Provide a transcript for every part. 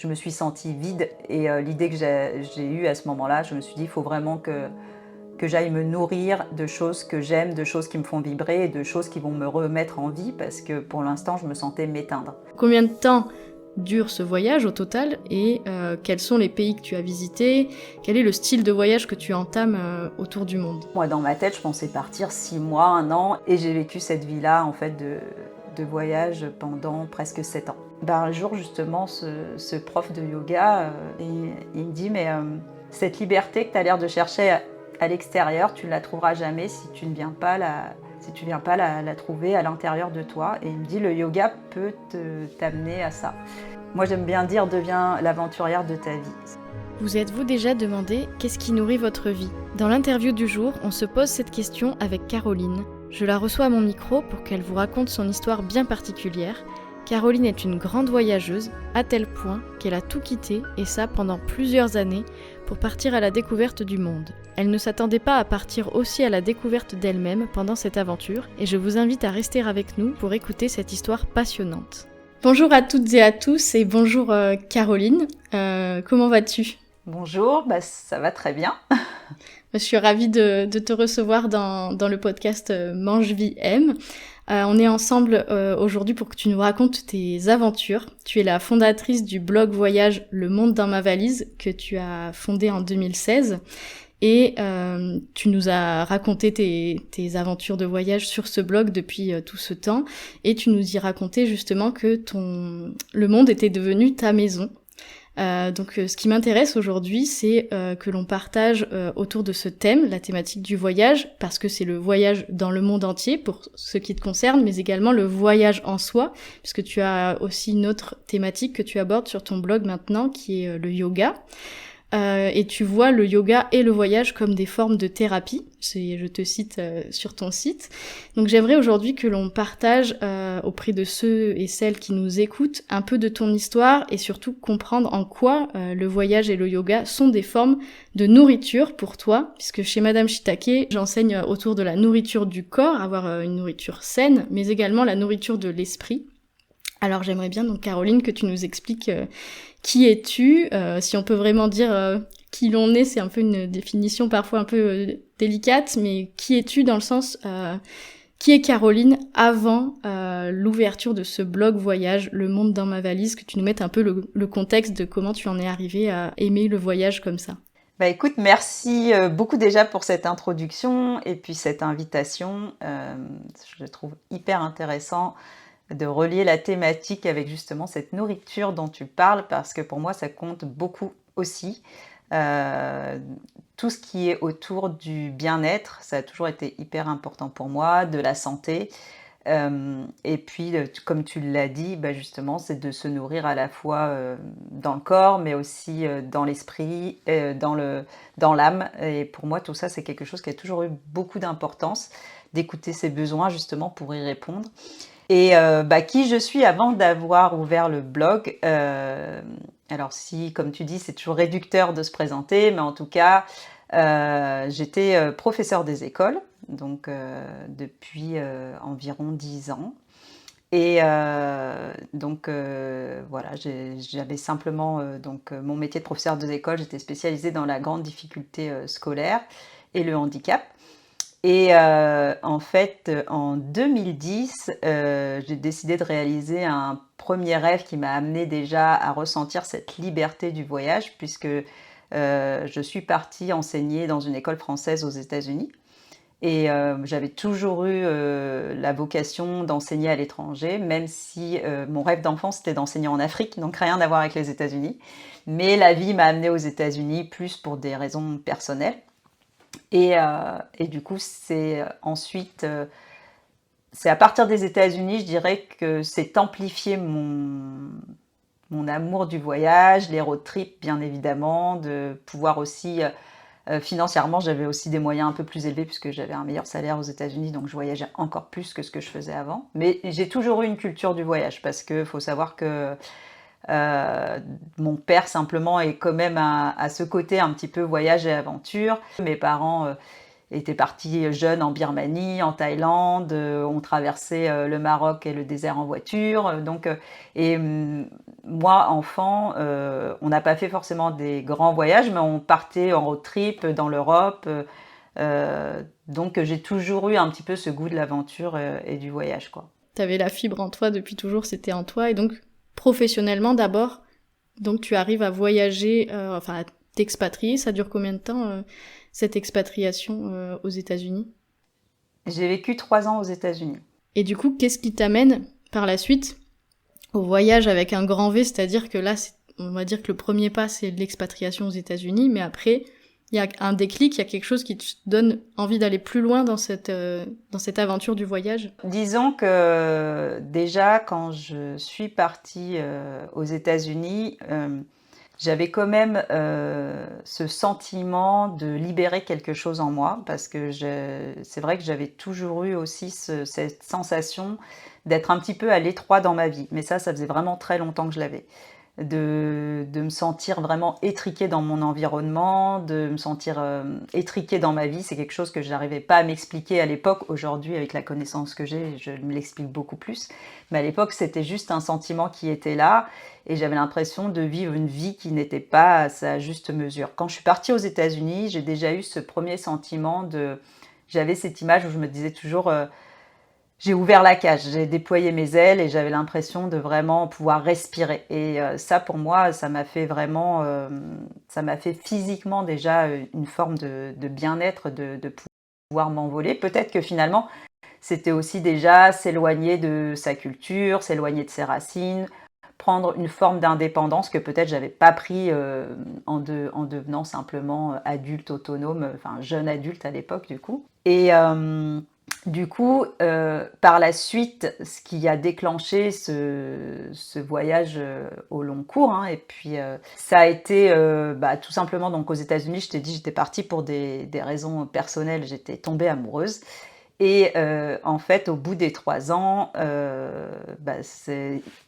je me suis sentie vide et l'idée que j'ai eue à ce moment-là, je me suis dit, il faut vraiment que j'aille me nourrir de choses que j'aime, de choses qui me font vibrer et de choses qui vont me remettre en vie parce que pour l'instant, je me sentais m'éteindre. Combien de temps dure ce voyage au total et quels sont les pays que tu as visités? Quel est le style de voyage que tu entames autour du monde? Moi, dans ma tête, je pensais partir 6 mois, 1 an et j'ai vécu cette vie-là en fait de voyage pendant presque 7 ans. Un jour, justement, ce prof de yoga, il me dit, mais cette liberté que tu as l'air de chercher à l'extérieur, tu ne la trouveras jamais si tu ne viens pas la trouver à l'intérieur de toi. Et il me dit, le yoga peut t'amener à ça. Moi, j'aime bien dire, deviens l'aventurière de ta vie. Vous êtes-vous déjà demandé qu'est-ce qui nourrit votre vie? Dans l'interview du jour, on se pose cette question avec Caroline. Je la reçois à mon micro pour qu'elle vous raconte son histoire bien particulière. Caroline est une grande voyageuse, à tel point qu'elle a tout quitté, et ça pendant plusieurs années, pour partir à la découverte du monde. Elle ne s'attendait pas à partir aussi à la découverte d'elle-même pendant cette aventure, et je vous invite à rester avec nous pour écouter cette histoire passionnante. Bonjour à toutes et à tous, et bonjour Caroline, comment vas-tu ? Bonjour, ça va très bien. Je suis ravie de te recevoir dans le podcast Mange Vie M. On est ensemble aujourd'hui pour que tu nous racontes tes aventures. Tu es la fondatrice du blog voyage Le Monde dans ma valise que tu as fondé en 2016 et tu nous as raconté tes aventures de voyage sur ce blog depuis tout ce temps et tu nous y racontais justement que le monde était devenu ta maison. Donc ce qui m'intéresse aujourd'hui, c'est que l'on partage autour de ce thème, la thématique du voyage, parce que c'est le voyage dans le monde entier pour ce qui te concerne, mais également le voyage en soi, puisque tu as aussi une autre thématique que tu abordes sur ton blog maintenant, qui est le yoga. Et tu vois le yoga et le voyage comme des formes de thérapie, je te cite sur ton site. Donc j'aimerais aujourd'hui que l'on partage auprès de ceux et celles qui nous écoutent un peu de ton histoire et surtout comprendre en quoi le voyage et le yoga sont des formes de nourriture pour toi, puisque chez Madame Shiitake, j'enseigne autour de la nourriture du corps, avoir une nourriture saine, mais également la nourriture de l'esprit. Alors j'aimerais bien donc Caroline que tu nous expliques qui es-tu, si on peut vraiment dire qui l'on est, c'est un peu une définition parfois un peu délicate, mais qui es-tu dans le sens qui est Caroline avant l'ouverture de ce blog voyage Le Monde dans ma valise, que tu nous mettes un peu le contexte de comment tu en es arrivée à aimer le voyage comme ça. Écoute, merci beaucoup déjà pour cette introduction et puis cette invitation. Je trouve hyper intéressant de relier la thématique avec justement cette nourriture dont tu parles parce que pour moi ça compte beaucoup aussi. Tout ce qui est autour du bien-être, ça a toujours été hyper important pour moi, de la santé. Et puis, comme tu l'as dit, justement, c'est de se nourrir à la fois dans le corps, mais aussi dans l'esprit, dans l'âme. Et pour moi, tout ça, c'est quelque chose qui a toujours eu beaucoup d'importance, d'écouter ses besoins justement pour y répondre. Et qui je suis avant d'avoir ouvert le blog. Alors si, comme tu dis, c'est toujours réducteur de se présenter, mais en tout cas, j'étais professeure des écoles, donc depuis environ 10 ans. Et voilà, j'avais simplement mon métier de professeur des écoles, j'étais spécialisée dans la grande difficulté scolaire et le handicap. Et en fait, en 2010, j'ai décidé de réaliser un premier rêve qui m'a amené déjà à ressentir cette liberté du voyage puisque je suis partie enseigner dans une école française aux États-Unis. Et j'avais toujours eu la vocation d'enseigner à l'étranger, même si mon rêve d'enfant, c'était d'enseigner en Afrique, donc rien à voir avec les États-Unis. Mais la vie m'a amenée aux États-Unis plus pour des raisons personnelles. Et du coup, c'est ensuite, c'est à partir des États-Unis, je dirais que c'est amplifié mon amour du voyage, les road trips bien évidemment, de pouvoir aussi, financièrement, j'avais aussi des moyens un peu plus élevés puisque j'avais un meilleur salaire aux États-Unis, donc je voyageais encore plus que ce que je faisais avant. Mais j'ai toujours eu une culture du voyage parce qu'il faut savoir que mon père simplement est quand même à ce côté un petit peu voyage et aventure. Mes parents étaient partis jeunes en Birmanie, en Thaïlande, ont traversé le Maroc et le désert en voiture. moi, enfant, on n'a pas fait forcément des grands voyages, mais on partait en road trip dans l'Europe. Donc j'ai toujours eu un petit peu ce goût de l'aventure et du voyage, quoi. T'avais la fibre en toi depuis toujours, c'était en toi. Et donc, professionnellement d'abord, donc tu arrives à voyager, enfin à t'expatrier. Ça dure combien de temps, cette expatriation aux États-Unis? J'ai vécu 3 ans aux États-Unis. Et du coup, qu'est-ce qui t'amène par la suite au voyage avec un grand V? C'est-à-dire que là, on va dire que le premier pas, c'est l'expatriation aux États-Unis, mais après, il y a un déclic, il y a quelque chose qui te donne envie d'aller plus loin dans cette aventure du voyage. Disons que déjà, quand je suis partie aux États-Unis, j'avais quand même ce sentiment de libérer quelque chose en moi, parce que c'est vrai que j'avais toujours eu aussi cette sensation d'être un petit peu à l'étroit dans ma vie. Mais ça faisait vraiment très longtemps que je l'avais. De me sentir vraiment étriquée dans mon environnement, de me sentir étriquée dans ma vie. C'est quelque chose que je n'arrivais pas à m'expliquer à l'époque. Aujourd'hui, avec la connaissance que j'ai, je me l'explique beaucoup plus. Mais à l'époque, c'était juste un sentiment qui était là et j'avais l'impression de vivre une vie qui n'était pas à sa juste mesure. Quand je suis partie aux États-Unis, j'ai déjà eu ce premier sentiment de... J'avais cette image où je me disais toujours... j'ai ouvert la cage, j'ai déployé mes ailes et j'avais l'impression de vraiment pouvoir respirer. Et ça, pour moi, ça m'a fait vraiment, ça m'a fait physiquement déjà une forme de bien-être, de pouvoir m'envoler. Peut-être que finalement, c'était aussi déjà s'éloigner de sa culture, s'éloigner de ses racines, prendre une forme d'indépendance que peut-être j'avais pas pris en devenant simplement adulte autonome, enfin jeune adulte à l'époque du coup. Et du coup, par la suite, ce qui a déclenché ce voyage au long cours, hein, et puis ça a été tout simplement donc aux États-Unis. Je t'ai dit, j'étais partie pour des raisons personnelles. J'étais tombée amoureuse. Et en fait, au bout des 3 ans,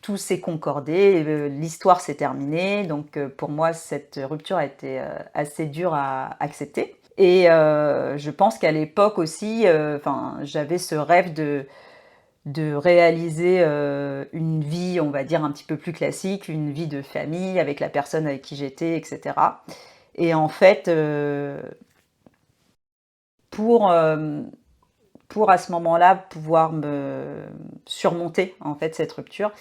tout s'est concordé, l'histoire s'est terminée. Donc pour moi, cette rupture a été assez dure à accepter. Et je pense qu'à l'époque aussi, j'avais ce rêve de réaliser une vie, on va dire, un petit peu plus classique, une vie de famille avec la personne avec qui j'étais, etc. Et en fait, pour, euh, pour à ce moment-là pouvoir me surmonter en fait cette rupture,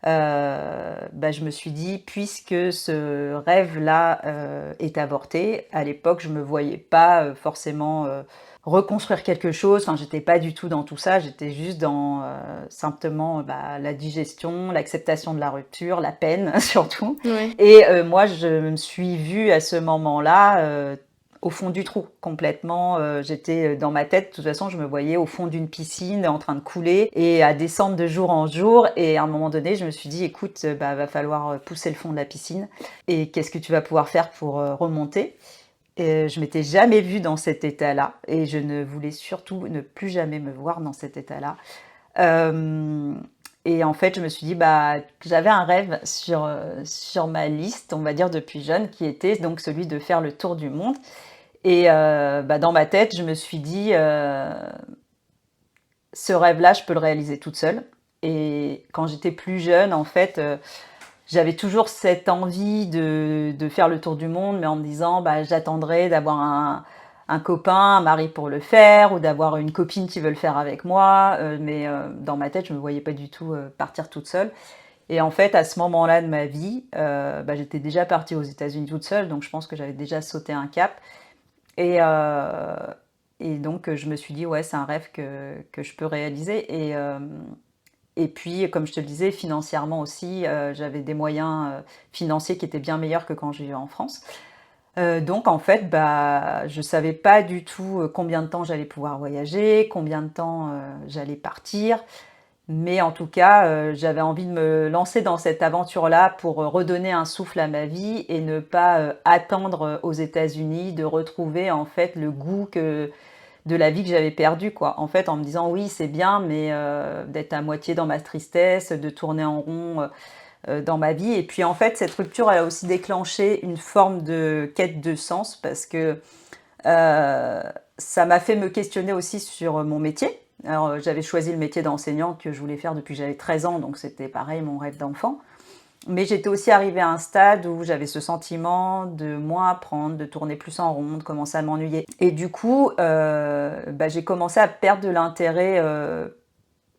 je me suis dit, puisque ce rêve-là est avorté, à l'époque je me voyais pas forcément reconstruire quelque chose. Enfin, j'étais pas du tout dans tout ça. J'étais juste dans simplement la digestion, l'acceptation de la rupture, la peine surtout. Ouais. Et moi, je me suis vue à ce moment-là au fond du trou, complètement. J'étais dans ma tête, de toute façon, je me voyais au fond d'une piscine en train de couler et à descendre de jour en jour. Et à un moment donné, je me suis dit, écoute, va falloir pousser le fond de la piscine. Et qu'est-ce que tu vas pouvoir faire pour remonter? Et je m'étais jamais vue dans cet état-là et je ne voulais surtout ne plus jamais me voir dans cet état-là. Euh, et en fait, je me suis dit, j'avais un rêve sur ma liste, on va dire depuis jeune, qui était donc celui de faire le tour du monde. Et dans ma tête, je me suis dit, ce rêve-là, je peux le réaliser toute seule. Et quand j'étais plus jeune, en fait, j'avais toujours cette envie de faire le tour du monde, mais en me disant, j'attendrai d'avoir un copain, un mari pour le faire, ou d'avoir une copine qui veut le faire avec moi. Mais dans ma tête, je ne me voyais pas du tout partir toute seule. Et en fait, à ce moment-là de ma vie, j'étais déjà partie aux États-Unis toute seule, donc je pense que j'avais déjà sauté un cap. Et, euh, et donc, je me suis dit, ouais, c'est un rêve que je peux réaliser. Et puis, comme je te le disais, financièrement aussi, j'avais des moyens financiers qui étaient bien meilleurs que quand je vivais en France. Donc, en fait, je ne savais pas du tout combien de temps j'allais pouvoir voyager, combien de temps j'allais partir. Mais en tout cas, j'avais envie de me lancer dans cette aventure-là pour redonner un souffle à ma vie et ne pas attendre aux États-Unis de retrouver en fait le goût de la vie que j'avais perdue, quoi. En fait, en me disant oui, c'est bien, mais d'être à moitié dans ma tristesse, de tourner en rond dans ma vie. Et puis en fait, cette rupture, elle a aussi déclenché une forme de quête de sens parce que euh, ça m'a fait me questionner aussi sur mon métier. Alors, j'avais choisi le métier d'enseignant que je voulais faire depuis que j'avais 13 ans, donc c'était pareil, mon rêve d'enfant. Mais j'étais aussi arrivée à un stade où j'avais ce sentiment de moins apprendre, de tourner plus en rond, de commencer à m'ennuyer. Et du coup, j'ai commencé à perdre de l'intérêt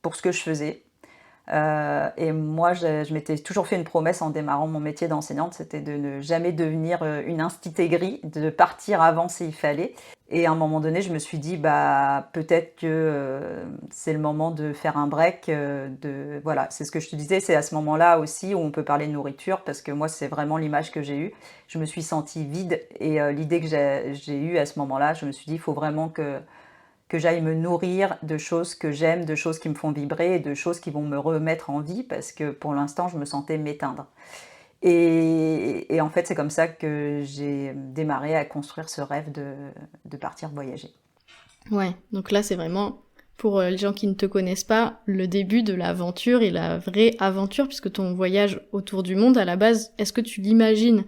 pour ce que je faisais. Et moi, je m'étais toujours fait une promesse en démarrant mon métier d'enseignante, c'était de ne jamais devenir une instite-aigrie, de partir avant s'il fallait. Et à un moment donné, je me suis dit, peut-être que c'est le moment de faire un break. Voilà, c'est ce que je te disais, c'est à ce moment-là aussi où on peut parler de nourriture, parce que moi, c'est vraiment l'image que j'ai eue. Je me suis sentie vide, et l'idée que j'ai eue à ce moment-là, je me suis dit, il faut vraiment que j'aille me nourrir de choses que j'aime, de choses qui me font vibrer, et de choses qui vont me remettre en vie, parce que pour l'instant, je me sentais m'éteindre. Et en fait, c'est comme ça que j'ai démarré à construire ce rêve de partir voyager. Ouais, donc là c'est vraiment, pour les gens qui ne te connaissent pas, le début de l'aventure et la vraie aventure, puisque ton voyage autour du monde, à la base, est-ce que tu l'imagines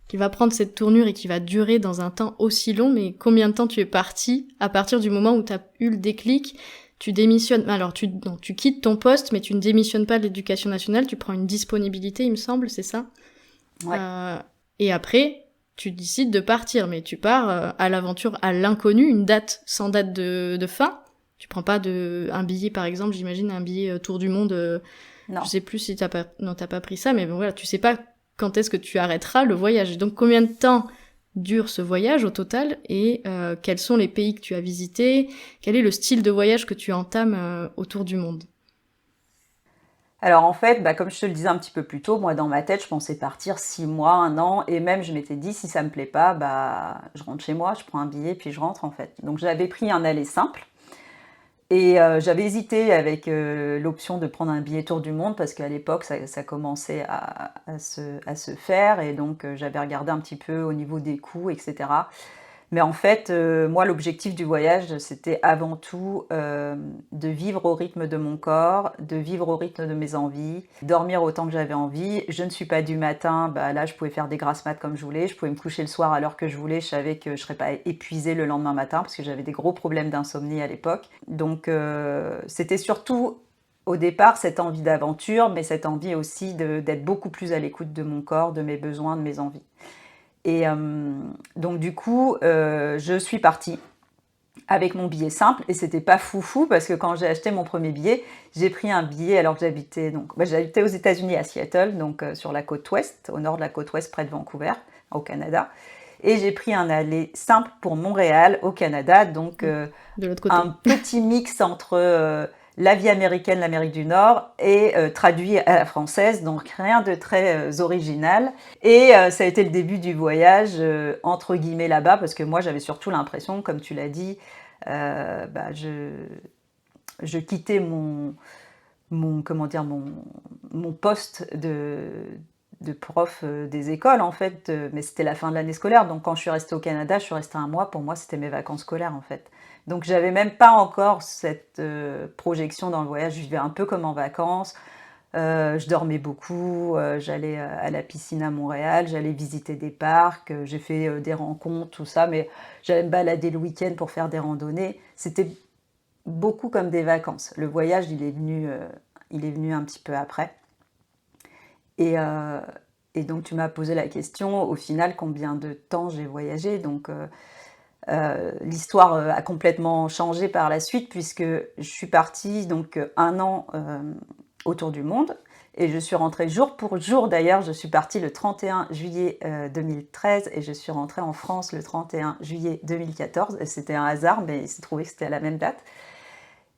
qu'il va prendre cette tournure et qui va durer dans un temps aussi long? Mais combien de temps tu es parti à partir du moment où tu as eu le déclic? Tu démissionnes, alors tu quittes ton poste, mais tu ne démissionnes pas de l'Éducation nationale, tu prends une disponibilité, il me semble, c'est ça? Ouais. Et après, tu décides de partir, mais tu pars à l'aventure, à l'inconnu, une date sans date de fin. Tu prends pas un billet, par exemple, j'imagine un billet tour du monde. Non. Je sais plus si t'as pas pris ça, mais bon, voilà, tu sais pas quand est-ce que tu arrêteras le voyage. Donc combien de temps dure ce voyage au total, et quels sont les pays que tu as visités? Quel est le style de voyage que tu entames autour du monde? Alors en fait, comme je te le disais un petit peu plus tôt, moi dans ma tête, je pensais partir 6 mois, 1 an, et même je m'étais dit, si ça me plaît pas, je rentre chez moi, je prends un billet, puis je rentre en fait. Donc j'avais pris un aller simple, et j'avais hésité avec l'option de prendre un billet tour du monde, parce qu'à l'époque, ça commençait à se faire, et donc j'avais regardé un petit peu au niveau des coûts, etc. Mais en fait, moi, l'objectif du voyage, c'était avant tout de vivre au rythme de mon corps, de vivre au rythme de mes envies, dormir autant que j'avais envie. Je ne suis pas du matin, là, je pouvais faire des grasses mat comme je voulais, je pouvais me coucher le soir à l'heure que je voulais, je savais que je ne serais pas épuisée le lendemain matin, parce que j'avais des gros problèmes d'insomnie à l'époque. Donc, c'était surtout au départ cette envie d'aventure, mais cette envie aussi d'être beaucoup plus à l'écoute de mon corps, de mes besoins, de mes envies. Et donc du coup, je suis partie avec mon billet simple, et c'était pas foufou, parce que quand j'ai acheté mon premier billet, j'ai pris un billet alors que j'habitais aux États-Unis à Seattle, donc sur la côte ouest, au nord de la côte ouest, près de Vancouver, au Canada. Et j'ai pris un aller simple pour Montréal, au Canada, donc De l'autre côté. un petit mix entre la vie américaine, l'Amérique du Nord, et traduit à la française, donc rien de très original. Et ça a été le début du voyage, entre guillemets, là-bas, parce que moi, j'avais surtout l'impression, comme tu l'as dit, je quittais mon poste de prof des écoles, en fait, mais c'était la fin de l'année scolaire. Donc quand je suis restée au Canada, je suis restée 1 mois. Pour moi, c'était mes vacances scolaires, en fait. Donc j'avais même pas encore cette projection dans le voyage. Je vivais un peu comme en vacances. Je dormais beaucoup, j'allais à la piscine à Montréal, j'allais visiter des parcs, j'ai fait des rencontres, tout ça, mais j'allais me balader le week-end pour faire des randonnées. C'était beaucoup comme des vacances. Le voyage, il est venu un petit peu après. Et, euh, et donc tu m'as posé la question, au final, combien de temps j'ai voyagé. Donc l'histoire a complètement changé par la suite, puisque je suis partie donc 1 an autour du monde, et je suis rentrée jour pour jour. D'ailleurs, je suis partie le 31 juillet 2013, et je suis rentrée en France le 31 juillet 2014. Et c'était un hasard, mais il s'est trouvé que c'était à la même date.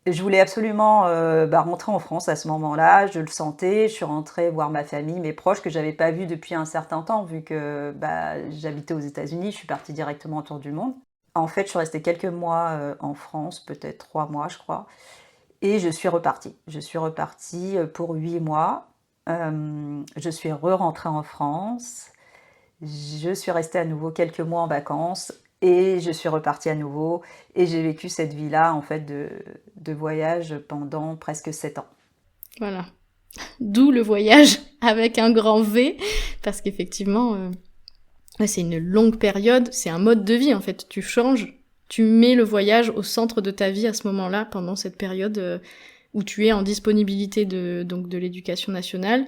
Je voulais absolument rentrer en France à ce moment-là, je le sentais. Je suis rentrée voir ma famille, mes proches, que j'avais pas vus depuis un certain temps, vu que j'habitais aux États-Unis. Je suis partie directement autour du monde. En fait, je suis restée quelques mois en France, peut-être 3 mois, je crois. Et je suis repartie. Je suis repartie pour 8 mois. Je suis re-rentrée en France. Je suis restée à nouveau quelques mois en vacances, et je suis repartie à nouveau. Et j'ai vécu cette vie-là, en fait, de voyage pendant presque 7 ans. Voilà. D'où le voyage avec un grand V, parce qu'effectivement, c'est une longue période, c'est un mode de vie en fait. Tu changes, tu mets le voyage au centre de ta vie à ce moment-là, pendant cette période où tu es en disponibilité de l'éducation nationale.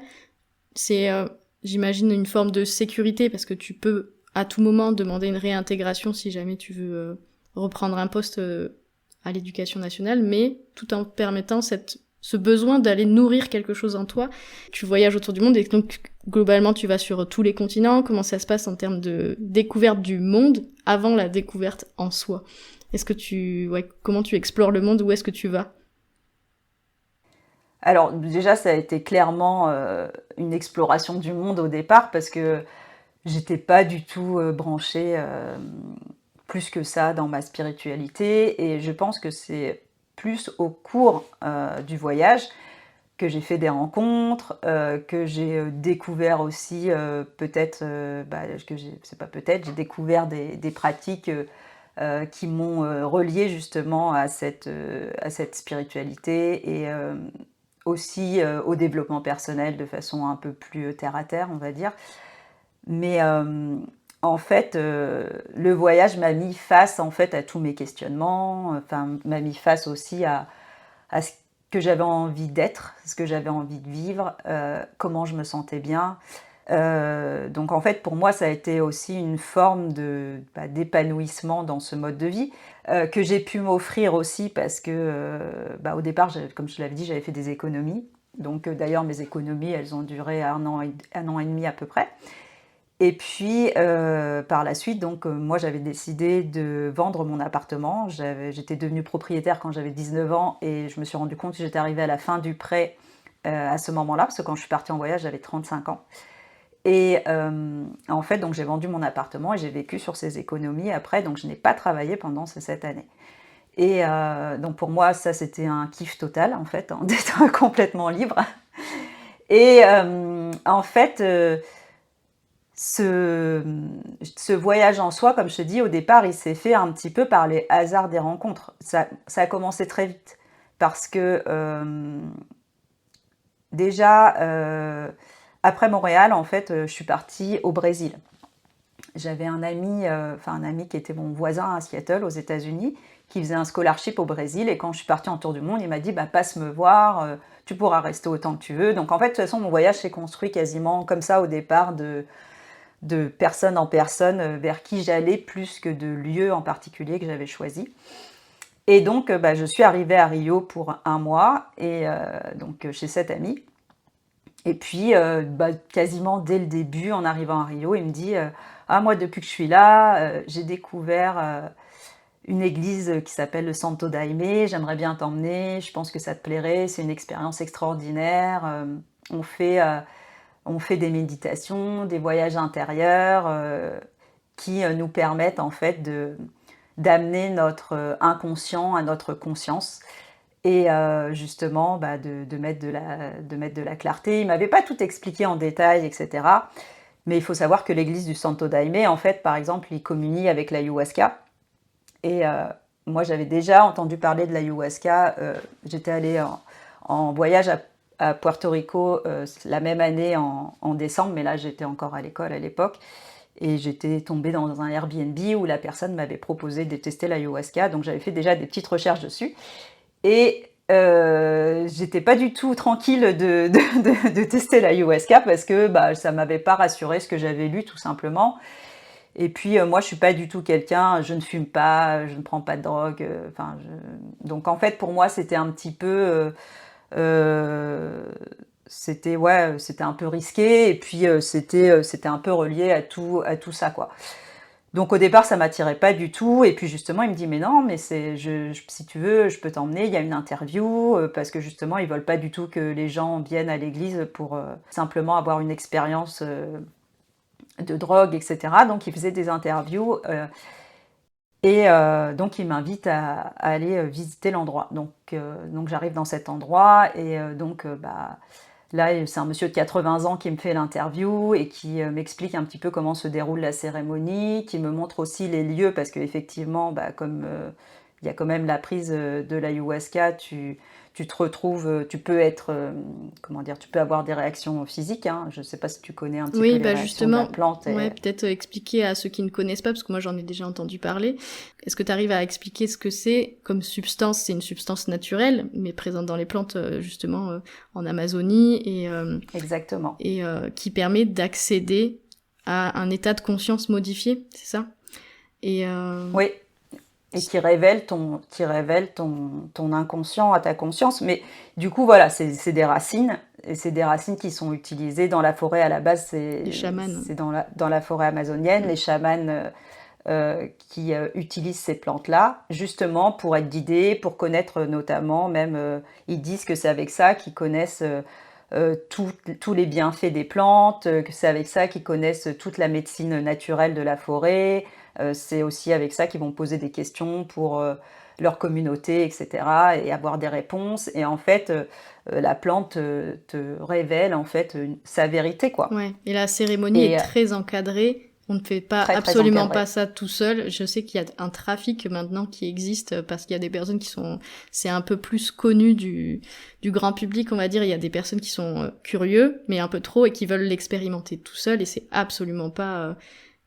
C'est, j'imagine, une forme de sécurité parce que tu peux à tout moment demander une réintégration si jamais tu veux reprendre un poste à l'éducation nationale, mais tout en permettant ce besoin d'aller nourrir quelque chose en toi. Tu voyages autour du monde et donc globalement tu vas sur tous les continents. Comment ça se passe en termes de découverte du monde avant la découverte en soi? Est-ce que comment tu explores le monde? Où est-ce que tu vas? Alors déjà, ça a été clairement une exploration du monde au départ parce que j'étais pas du tout branchée plus que ça dans ma spiritualité et je pense que c'est plus au cours du voyage que j'ai fait des rencontres, que j'ai découvert aussi peut-être, c'est pas peut-être, j'ai découvert des pratiques qui m'ont reliée justement à cette spiritualité et aussi au développement personnel de façon un peu plus terre à terre, on va dire. Mais en fait, le voyage m'a mis face en fait à tous mes questionnements, enfin m'a mis face aussi à ce que j'avais envie d'être, ce que j'avais envie de vivre, comment je me sentais bien. Donc en fait, pour moi, ça a été aussi une forme d'épanouissement dans ce mode de vie que j'ai pu m'offrir aussi parce que, au départ, comme je l'avais dit, j'avais fait des économies. Donc d'ailleurs, mes économies, elles ont duré un an et demi à peu près. Et puis par la suite, donc moi j'avais décidé de vendre mon appartement. J'étais devenue propriétaire quand j'avais 19 ans et je me suis rendu compte que j'étais arrivée à la fin du prêt à ce moment-là, parce que quand je suis partie en voyage, j'avais 35 ans. Et en fait, donc j'ai vendu mon appartement et j'ai vécu sur ces économies après, donc je n'ai pas travaillé pendant ces 7 années. Et donc pour moi, ça c'était un kiff total en fait, hein, d'être complètement libre. Et en fait, ce, ce voyage en soi, comme je te dis, au départ, il s'est fait un petit peu par les hasards des rencontres. Ça a commencé très vite parce que déjà, après Montréal, en fait, je suis partie au Brésil. J'avais un ami qui était mon voisin à Seattle, aux États-Unis, qui faisait un scholarship au Brésil. Et quand je suis partie en tour du monde, il m'a dit bah, passe me voir, tu pourras rester autant que tu veux. Donc en fait, de toute façon, mon voyage s'est construit quasiment comme ça au départ, de personne en personne vers qui j'allais, plus que de lieux en particulier que j'avais choisi. Et donc, je suis arrivée à Rio pour un mois, et donc chez cet ami. Et puis, quasiment dès le début, en arrivant à Rio, il me dit ah, moi, depuis que je suis là, j'ai découvert une église qui s'appelle le Santo Daime. J'aimerais bien t'emmener. Je pense que ça te plairait. C'est une expérience extraordinaire. On fait, euh, on fait des méditations, des voyages intérieurs qui nous permettent en fait d'amener notre inconscient à notre conscience et justement de mettre de la clarté. Il ne m'avait pas tout expliqué en détail, etc. Mais il faut savoir que l'église du Santo Daime, en fait, par exemple, il communie avec l'ayahuasca. Et moi, j'avais déjà entendu parler de l'ayahuasca. J'étais allée en voyage à Puerto Rico la même année en décembre, mais là, j'étais encore à l'école à l'époque. Et j'étais tombée dans un Airbnb où la personne m'avait proposé de tester l'ayahuasca. Donc, j'avais fait déjà des petites recherches dessus. Et j'étais pas du tout tranquille de tester l'ayahuasca parce que ça m'avait pas rassuré ce que j'avais lu tout simplement. Et puis moi je suis pas du tout quelqu'un, je ne fume pas, je ne prends pas de drogue. Donc en fait pour moi c'était un petit peu, euh, c'était un peu risqué et puis c'était un peu relié à tout ça quoi. Donc au départ, ça m'attirait pas du tout. Et puis justement, il me dit, mais non, mais si tu veux, je peux t'emmener, il y a une interview, parce que justement, ils veulent pas du tout que les gens viennent à l'église pour simplement avoir une expérience de drogue, etc. Donc il faisait des interviews et donc il m'invite à aller visiter l'endroit. Donc j'arrive dans cet endroit et là, c'est un monsieur de 80 ans qui me fait l'interview et qui m'explique un petit peu comment se déroule la cérémonie, qui me montre aussi les lieux, parce qu'effectivement, comme il y a quand même la prise de l'ayahuasca, tu tu te retrouves, tu peux être, comment dire, tu peux avoir des réactions physiques, hein. Je ne sais pas si tu connais un petit peu Oui, les bah réactions de la justement, plante. ouais, peut-être expliquer à ceux qui ne connaissent pas, parce que moi j'en ai déjà entendu parler. Est-ce que tu arrives à expliquer ce que c'est comme substance? C'est une substance naturelle, mais présente dans les plantes, justement, en Amazonie, Exactement. qui permet d'accéder à un état de conscience modifié, c'est ça? Et Oui, et qui révèle ton inconscient à ta conscience. Mais du coup, voilà, c'est des racines, et c'est des racines qui sont utilisées dans la forêt à la base, les c'est chamans. c'est dans la forêt amazonienne, Mm. les chamans qui utilisent ces plantes-là, justement pour être guidés, pour connaître notamment, même, ils disent que c'est avec ça qu'ils connaissent tous les bienfaits des plantes, que c'est avec ça qu'ils connaissent toute la médecine naturelle de la forêt. C'est aussi avec ça qu'ils vont poser des questions pour leur communauté, etc., et avoir des réponses. Et en fait, la plante te révèle en fait sa vérité, quoi. Ouais. Et la cérémonie est Et très encadrée. On ne fait pas très très absolument pas encadré. ça tout seul. Je sais qu'il y a un trafic maintenant qui existe parce qu'il y a des personnes qui sont, c'est un peu plus connu du grand public, on va dire. Il y a des personnes qui sont curieux, mais un peu trop et qui veulent l'expérimenter tout seul et c'est absolument pas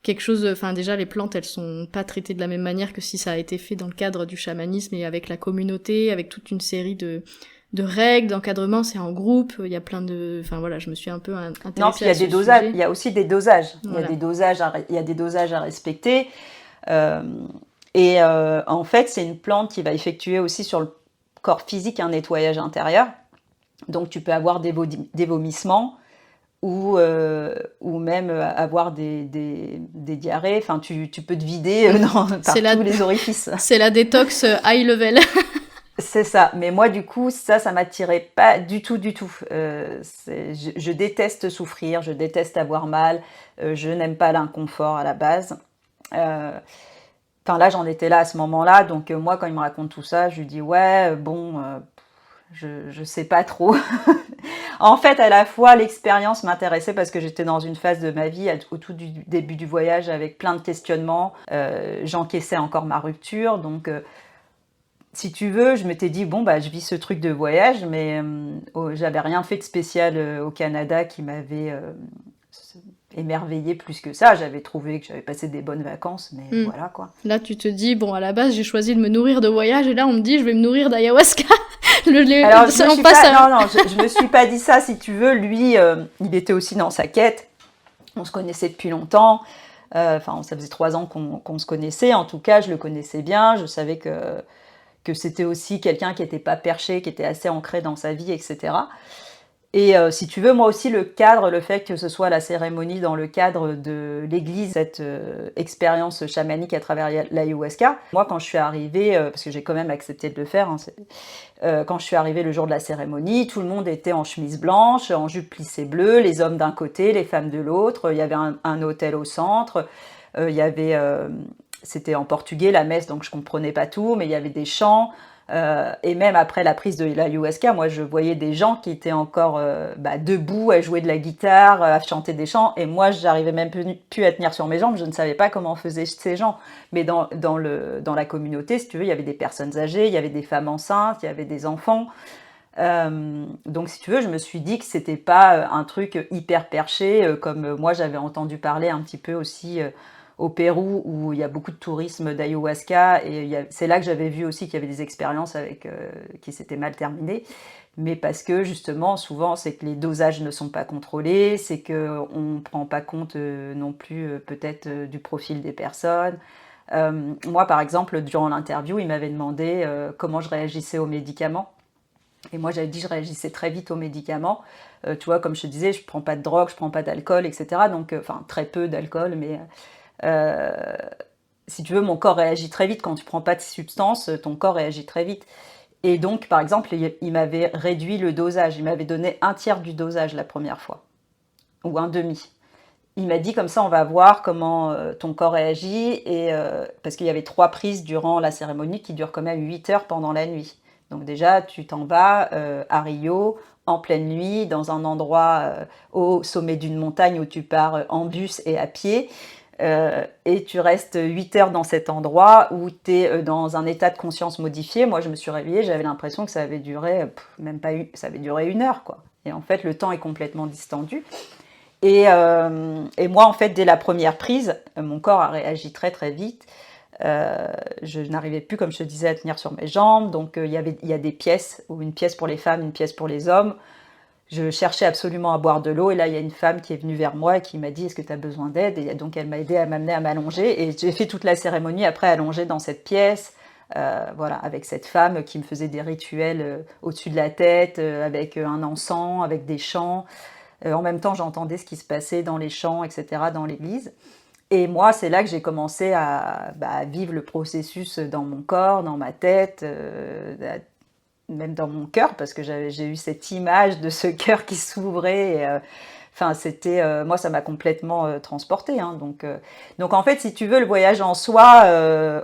quelque chose, enfin déjà les plantes elles sont pas traitées de la même manière que si ça a été fait dans le cadre du chamanisme et avec la communauté, avec toute une série de règles, d'encadrement, c'est en groupe, il y a plein de... Enfin voilà, je me suis un peu Non, puis intéressée il y à a des ce dosages, sujet. il y a aussi des dosages. Voilà. Il y a des dosages à respecter. Euh, en fait, c'est une plante qui va effectuer aussi sur le corps physique un nettoyage intérieur. Donc, tu peux avoir des vomissements ou même avoir des diarrhées. Enfin, tu peux te vider C'est par la, tous les orifices. c'est la détox high level. C'est ça. Mais moi, du coup, ça m'attirait pas du tout, du tout. Je déteste souffrir, je déteste avoir mal, je n'aime pas l'inconfort à la base. Euh, Enfin, là, j'en étais là à ce moment-là. Donc, moi, quand il me raconte tout ça, je lui dis, ouais, bon, je sais pas trop. En fait, à la fois, l'expérience m'intéressait parce que j'étais dans une phase de ma vie, au tout début du voyage, avec plein de questionnements. J'encaissais encore ma rupture. Donc, si tu veux, je m'étais dit, bon, bah, je vis ce truc de voyage, mais j'avais rien fait de spécial au Canada qui m'avait émerveillé plus que ça. J'avais trouvé que j'avais passé des bonnes vacances, mais Hmm. voilà, quoi. Là, tu te dis, bon, à la base, j'ai choisi de me nourrir de voyage, et là, on me dit, je vais me nourrir d'ayahuasca. Alors, je me On suis passe pas, à... non, non, je me suis pas dit ça, si tu veux. Lui, il était aussi dans sa quête. On se connaissait depuis longtemps. Enfin, ça faisait 3 ans qu'on se connaissait. En tout cas, je le connaissais bien. Je savais que c'était aussi quelqu'un qui n'était pas perché, qui était assez ancré dans sa vie, etc. Et si tu veux, moi aussi, le fait que ce soit la cérémonie dans le cadre de l'église, cette expérience chamanique à travers l'ayahuasca, moi, quand je suis arrivée, parce que j'ai quand même accepté de le faire, hein, quand je suis arrivée le jour de la cérémonie, tout le monde était en chemise blanche, en jupe plissée bleue, les hommes d'un côté, les femmes de l'autre. Il y avait un hôtel au centre. Il y avait, c'était en portugais la messe, donc je comprenais pas tout, mais il y avait des chants. Et même après la prise de l'ayahuasca, moi je voyais des gens qui étaient encore debout à jouer de la guitare, à chanter des chants, et moi j'arrivais même plus à tenir sur mes jambes, je ne savais pas comment faisaient ces gens. Mais dans la communauté, si tu veux, il y avait des personnes âgées, il y avait des femmes enceintes, il y avait des enfants. Donc si tu veux, je me suis dit que c'était pas un truc hyper perché, comme moi j'avais entendu parler un petit peu aussi au Pérou, où il y a beaucoup de tourisme d'ayahuasca, et c'est là que j'avais vu aussi qu'il y avait des expériences qui s'étaient mal terminées. Mais parce que justement, souvent, c'est que les dosages ne sont pas contrôlés, c'est qu'on ne prend pas compte non plus peut-être du profil des personnes. Moi, par exemple, durant l'interview, il m'avait demandé comment je réagissais aux médicaments. Et moi, j'avais dit que je réagissais très vite aux médicaments. Tu vois, comme je te disais, je ne prends pas de drogue, je ne prends pas d'alcool, etc. Donc, enfin, très peu d'alcool, mais euh, si tu veux, mon corps réagit très vite. Quand tu ne prends pas de substance, ton corps réagit très vite. Et donc, par exemple, il m'avait réduit le dosage. Il m'avait donné un tiers du dosage la première fois, ou un demi. Il m'a dit, comme ça, on va voir comment ton corps réagit. Parce qu'il y avait 3 prises durant la cérémonie qui durent quand même 8 heures pendant la nuit. Donc déjà, tu t'en vas à Rio, en pleine nuit, dans un endroit au sommet d'une montagne où tu pars en bus et à pied. et tu restes 8 heures dans cet endroit où tu es dans un état de conscience modifié. Moi, je me suis réveillée, j'avais l'impression que ça avait duré, ça avait duré 1 heure, quoi. Et en fait, le temps est complètement distendu. Et moi, en fait, dès la première prise, mon corps a réagi très très vite. Je n'arrivais plus, comme je te disais, à tenir sur mes jambes. Donc, il y a des pièces, ou une pièce pour les femmes, une pièce pour les hommes. Je cherchais absolument à boire de l'eau. Et là, il y a une femme qui est venue vers moi et qui m'a dit « Est-ce que tu as besoin d'aide ?» Et donc, elle m'a aidé à m'amener à m'allonger. Et j'ai fait toute la cérémonie après allongée dans cette pièce. Voilà, avec cette femme qui me faisait des rituels au-dessus de la tête, avec un encens, avec des chants. En même temps, j'entendais ce qui se passait dans les chants, etc., dans l'église. Et moi, c'est là que j'ai commencé à vivre le processus dans mon corps, dans ma tête, même dans mon cœur, parce que j'ai eu cette image de ce cœur qui s'ouvrait. Enfin, moi, ça m'a complètement transportée. Hein. Donc, en fait, si tu veux, le voyage en soi,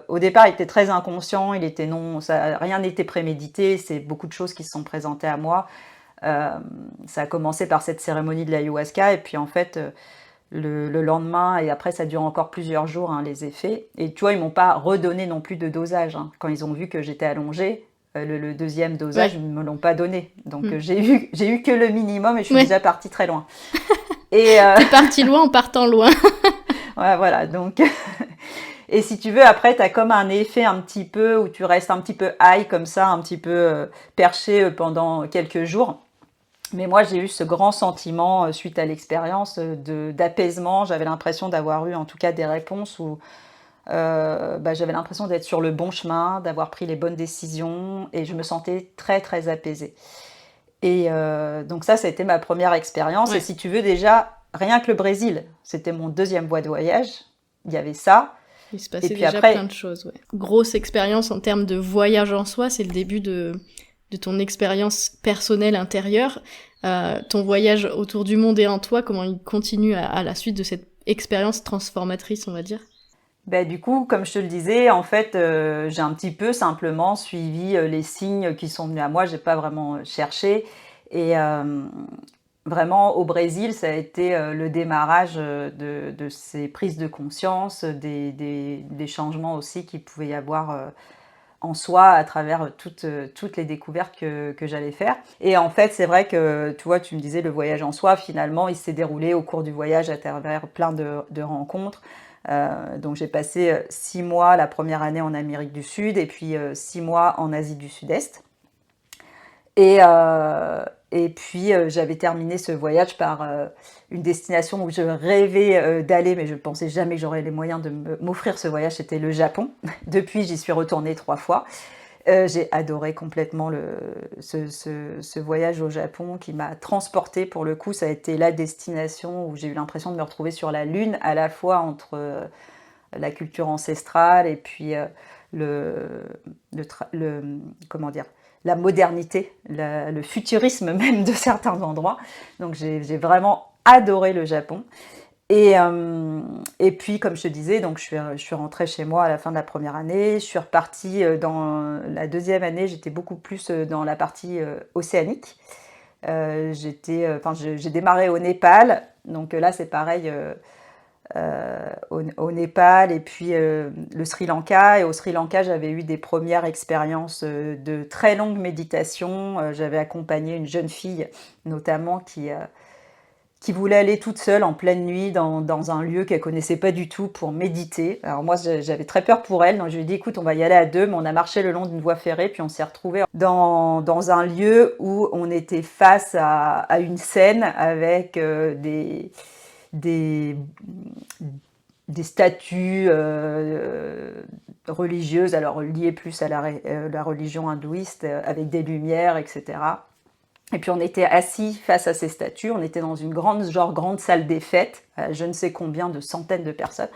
au départ, il était très inconscient. Rien n'était prémédité. C'est beaucoup de choses qui se sont présentées à moi. Ça a commencé par cette cérémonie de l'ayahuasca, et puis en fait, le lendemain, et après ça dure encore plusieurs jours, hein, les effets. Et tu vois, ils m'ont pas redonné non plus de dosage. Hein. Quand ils ont vu que j'étais allongée, le deuxième dosage, ils me l'ont pas donné. Donc j'ai eu que le minimum, et je suis déjà partie très loin. T'es partie loin en partant loin. Ouais, voilà, donc... Et si tu veux, après, tu as comme un effet un petit peu où tu restes un petit peu high comme ça, un petit peu perché pendant quelques jours. Mais moi, j'ai eu ce grand sentiment suite à l'expérience d'apaisement. J'avais l'impression d'avoir eu en tout cas des réponses où j'avais l'impression d'être sur le bon chemin, d'avoir pris les bonnes décisions, et je me sentais très très apaisée. Et donc ça a été ma première expérience. Ouais. Et si tu veux, déjà, rien que le Brésil, c'était mon deuxième voyage. Il y avait ça. Il se passait déjà plein de choses. Ouais. Grosse expérience en termes de voyage en soi, c'est le début de ton expérience personnelle intérieure. Ton voyage autour du monde et en toi, comment il continue à la suite de cette expérience transformatrice, on va dire? Du coup, comme je te le disais, en fait, j'ai un petit peu simplement suivi les signes qui sont venus à moi. J'ai pas vraiment cherché. Et vraiment, au Brésil, ça a été le démarrage de ces prises de conscience, des changements aussi qu'il pouvait y avoir en soi à travers toutes les découvertes que j'allais faire. Et en fait, c'est vrai que, tu vois, tu me disais le voyage en soi, finalement, il s'est déroulé au cours du voyage à travers plein de rencontres. Donc j'ai passé 6 mois la première année en Amérique du Sud, et puis 6 mois en Asie du Sud-Est. Et puis j'avais terminé ce voyage par une destination où je rêvais d'aller, mais je ne pensais jamais que j'aurais les moyens de m'offrir ce voyage, c'était le Japon. Depuis, j'y suis retournée 3 fois. J'ai adoré complètement ce voyage au Japon qui m'a transportée. Pour le coup, ça a été la destination où j'ai eu l'impression de me retrouver sur la Lune, à la fois entre la culture ancestrale et puis comment dire, la modernité, le futurisme même de certains endroits. Donc j'ai vraiment adoré le Japon. Et puis, comme je te disais, donc je suis rentrée chez moi à la fin de la première année. Je suis repartie dans la deuxième année, j'étais beaucoup plus dans la partie océanique. J'ai démarré au Népal. Donc là, c'est pareil, au Népal, et puis le Sri Lanka. Et au Sri Lanka, j'avais eu des premières expériences de très longues méditations. J'avais accompagné une jeune fille, notamment, qui voulait aller toute seule en pleine nuit dans un lieu qu'elle connaissait pas du tout pour méditer. Alors moi, j'avais très peur pour elle, donc je lui ai dit, écoute, on va y aller à 2, mais on a marché le long d'une voie ferrée, puis on s'est retrouvés dans un lieu où on était face à une scène avec des statues religieuses, alors liées plus à la religion hindouiste, avec des lumières, etc. Et puis on était assis face à ces statues, on était dans une grande salle des fêtes, je ne sais combien de centaines de personnes.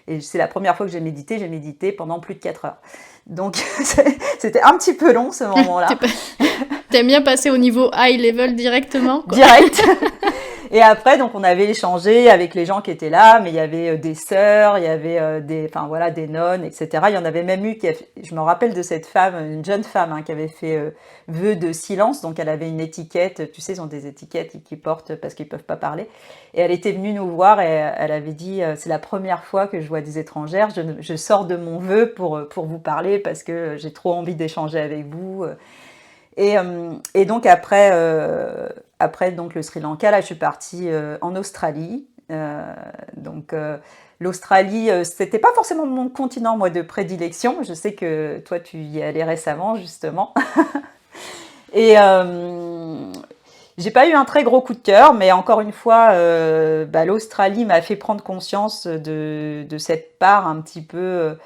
Et c'est la première fois que j'ai médité pendant plus de 4 heures. Donc c'était un petit peu long ce moment-là. T'aimes bien passer au niveau high level directement, quoi. Direct. Et après, donc, on avait échangé avec les gens qui étaient là, mais il y avait des sœurs, il y avait enfin voilà, des nonnes, etc. Il y en avait même eu je me rappelle de cette femme, une jeune femme, hein, qui avait fait vœu de silence. Donc, elle avait une étiquette, tu sais, ils ont des étiquettes qu'ils portent parce qu'ils peuvent pas parler. Et elle était venue nous voir et elle avait dit, c'est la première fois que je vois des étrangères. Je sors de mon vœu pour vous parler parce que j'ai trop envie d'échanger avec vous. Et donc après donc le Sri Lanka, là, je suis partie en Australie. L'Australie, c'était pas forcément mon continent, moi, de prédilection. Je sais que toi, tu y es allé récemment, justement. Et j'ai pas eu un très gros coup de cœur, mais encore une fois, l'Australie m'a fait prendre conscience de cette part un petit peu,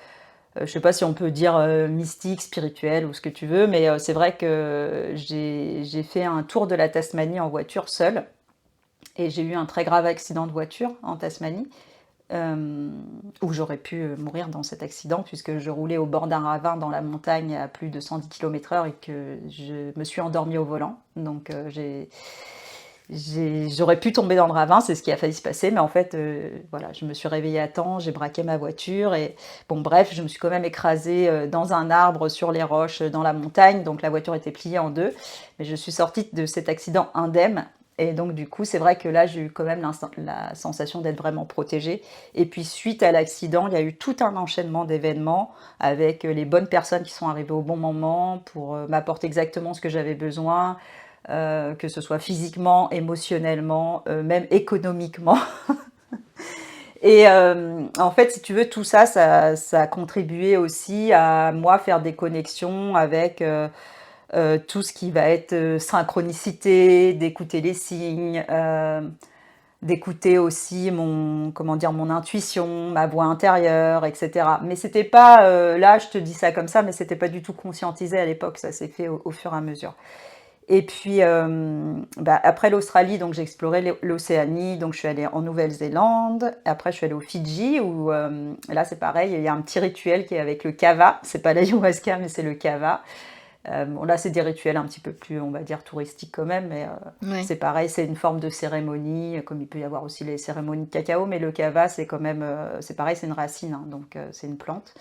je sais pas si on peut dire mystique, spirituelle ou ce que tu veux, mais c'est vrai que j'ai fait un tour de la Tasmanie en voiture seule et j'ai eu un très grave accident de voiture en Tasmanie euh, où j'aurais pu mourir dans cet accident puisque je roulais au bord d'un ravin dans la montagne à plus de 110 km/h et que je me suis endormie au volant. Donc j'aurais pu tomber dans le ravin, c'est ce qui a failli se passer, mais en fait, voilà, je me suis réveillée à temps, j'ai braqué ma voiture et bon, bref, je me suis quand même écrasée dans un arbre, sur les roches, dans la montagne, donc la voiture était pliée en deux, mais je suis sortie de cet accident indemne. Et donc du coup, c'est vrai que là, j'ai eu quand même la sensation d'être vraiment protégée. Et puis suite à l'accident, il y a eu tout un enchaînement d'événements avec les bonnes personnes qui sont arrivées au bon moment pour m'apporter exactement ce que j'avais besoin, que ce soit physiquement, émotionnellement, même économiquement. Et en fait, si tu veux, tout ça, ça a contribué aussi à moi faire des connexions avec tout ce qui va être synchronicité, d'écouter les signes, d'écouter aussi comment dire, mon intuition, ma voix intérieure, etc. Mais c'était pas, là, je te dis ça comme ça, mais c'était pas du tout conscientisé à l'époque. Ça s'est fait au fur et à mesure. Et puis après l'Australie, donc j'ai exploré l'Océanie, donc je suis allée en Nouvelle-Zélande. Après, je suis allée aux Fidji où là c'est pareil, il y a un petit rituel qui est avec le kava. C'est pas l'ayahuasca, mais c'est le kava. Bon, là, c'est des rituels un petit peu plus, on va dire, touristiques quand même, mais Ouais. c'est pareil, c'est une forme de cérémonie, comme il peut y avoir aussi les cérémonies de cacao, mais le kava, c'est quand même, c'est pareil, c'est une racine, hein, donc c'est une plante.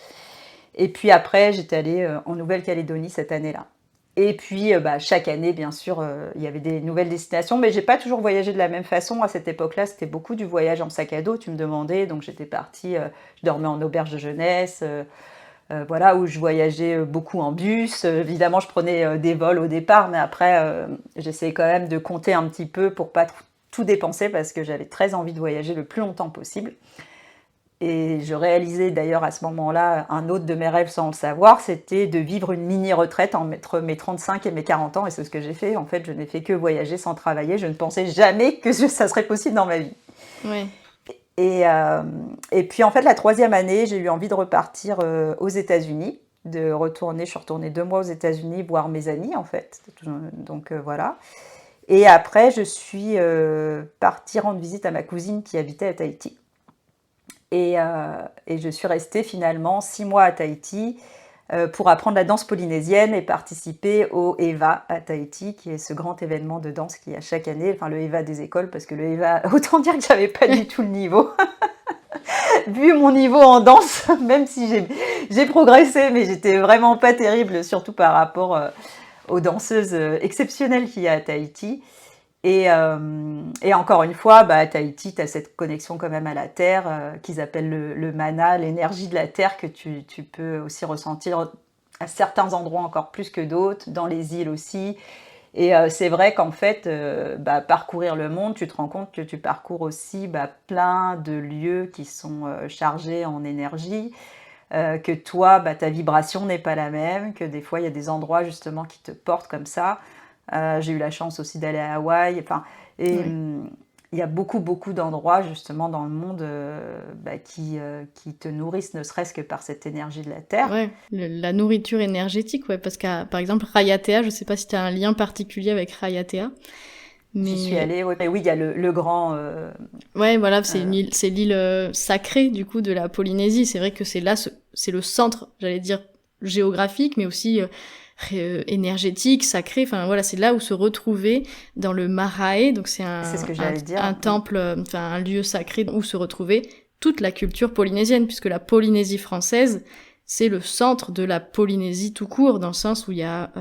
Et puis après, j'étais allée en Nouvelle-Calédonie cette année-là. Et puis, chaque année, bien sûr, il y avait des nouvelles destinations, mais j'ai pas toujours voyagé de la même façon. À cette époque-là, c'était beaucoup du voyage en sac à dos, tu me demandais. Donc, j'étais partie, je dormais en auberge de jeunesse, voilà, où je voyageais beaucoup en bus. Évidemment, je prenais des vols au départ, mais après, j'essayais quand même de compter un petit peu pour pas tout dépenser parce que j'avais très envie de voyager le plus longtemps possible. Et je réalisais d'ailleurs à ce moment-là un autre de mes rêves sans le savoir, c'était de vivre une mini-retraite entre mes 35 et mes 40 ans. Et c'est ce que j'ai fait. En fait, je n'ai fait que voyager sans travailler. Je ne pensais jamais que ça serait possible dans ma vie. Ouais. Et, euh, et puis en fait, la troisième année, j'ai eu envie de repartir aux États-Unis, de retourner. Je suis retournée 2 mois aux États-Unis voir mes amis en fait. Donc voilà. Et après, je suis partie rendre visite à ma cousine qui habitait à Tahiti. Et je suis restée finalement 6 mois à Tahiti pour apprendre la danse polynésienne et participer au EVA à Tahiti, qui est ce grand événement de danse qu'il y a chaque année, enfin le EVA des écoles, parce que le EVA, autant dire que j'avais pas du tout le niveau. Vu mon niveau en danse, même si j'ai progressé, mais j'étais vraiment pas terrible, surtout par rapport aux danseuses exceptionnelles qu'il y a à Tahiti. Et encore une fois, à Tahiti, tu as cette connexion quand même à la terre qu'ils appellent le mana, l'énergie de la terre que tu peux aussi ressentir à certains endroits encore plus que d'autres, dans les îles aussi. Et c'est vrai qu'en fait, parcourir le monde, tu te rends compte que tu parcours aussi plein de lieux qui sont chargés en énergie, que toi, ta vibration n'est pas la même, que des fois, il y a des endroits justement qui te portent comme ça. J'ai eu la chance aussi d'aller à Hawaï. Enfin, et Ouais. il y a beaucoup, beaucoup d'endroits justement dans le monde qui te nourrissent, ne serait-ce que par cette énergie de la Terre. Ouais, la nourriture énergétique, ouais, parce qu'à, par exemple, Raiatea, je sais pas si tu as un lien particulier avec Raiatea, J'y suis mais allée, ouais. Mais oui, il y a le grand... ouais, voilà, c'est euh, c'est l'île sacrée, du coup, de la Polynésie. C'est vrai que c'est là, c'est le centre, j'allais dire, géographique, mais aussi énergétique, sacré. Enfin voilà, c'est là où se retrouver dans le Marae. Donc c'est C'est ce que j'allais dire. un temple, enfin un lieu sacré où se retrouver toute la culture polynésienne, puisque la Polynésie française, c'est le centre de la Polynésie tout court, dans le sens où il y a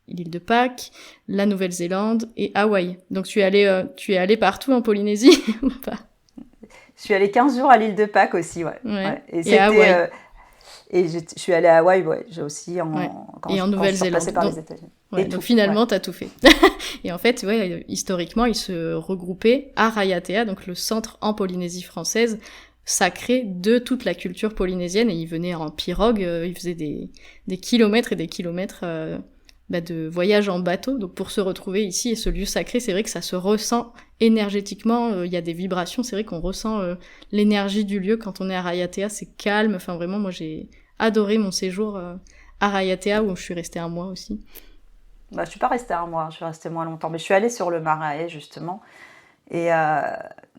l'île de Pâques, la Nouvelle-Zélande et Hawaï. Donc tu es allé partout en Polynésie ou pas? Je suis allée 15 jours à l'île de Pâques aussi, ouais. Ouais. Ouais. Et Et à Hawaï. je suis allée à Hawaï, ouais. J'ai aussi, Ouais. quand Et en je suis Nouvelle-Zélande. repassée par les États-Unis. Ouais, Et donc tout, finalement, ouais. t'as tout fait. Et en fait, ouais, historiquement, ils se regroupaient à Raiatea, donc le centre en Polynésie française, sacré de toute la culture polynésienne, et ils venaient en pirogue, ils faisaient des kilomètres et des kilomètres de voyage en bateau, donc pour se retrouver ici, et ce lieu sacré, c'est vrai que ça se ressent énergétiquement, il y a des vibrations, c'est vrai qu'on ressent l'énergie du lieu quand on est à Raiatea, c'est calme, enfin vraiment, moi j'ai adoré mon séjour à Raiatea, où je suis restée un mois aussi. Bah, je suis pas restée un mois, je suis restée moins longtemps. Mais je suis allée sur le Marae, justement. Et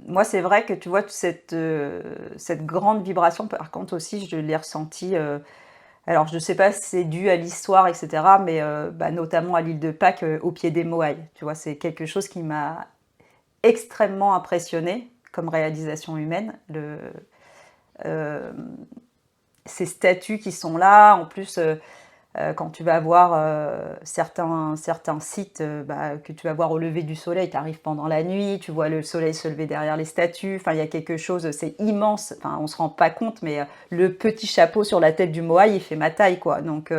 moi, c'est vrai que tu vois, cette grande vibration, par contre aussi, je l'ai ressentie. Alors, je ne sais pas si c'est dû à l'histoire, etc., mais notamment à l'île de Pâques, au pied des Moaïs. Tu vois, c'est quelque chose qui m'a extrêmement impressionnée comme réalisation humaine. Euh, Ces statues qui sont là, en plus, quand tu vas voir certains sites que tu vas voir au lever du soleil, tu arrives pendant la nuit, tu vois le soleil se lever derrière les statues, enfin il y a quelque chose, c'est immense, enfin on se rend pas compte, mais le petit chapeau sur la tête du moaï, il fait ma taille, quoi. Donc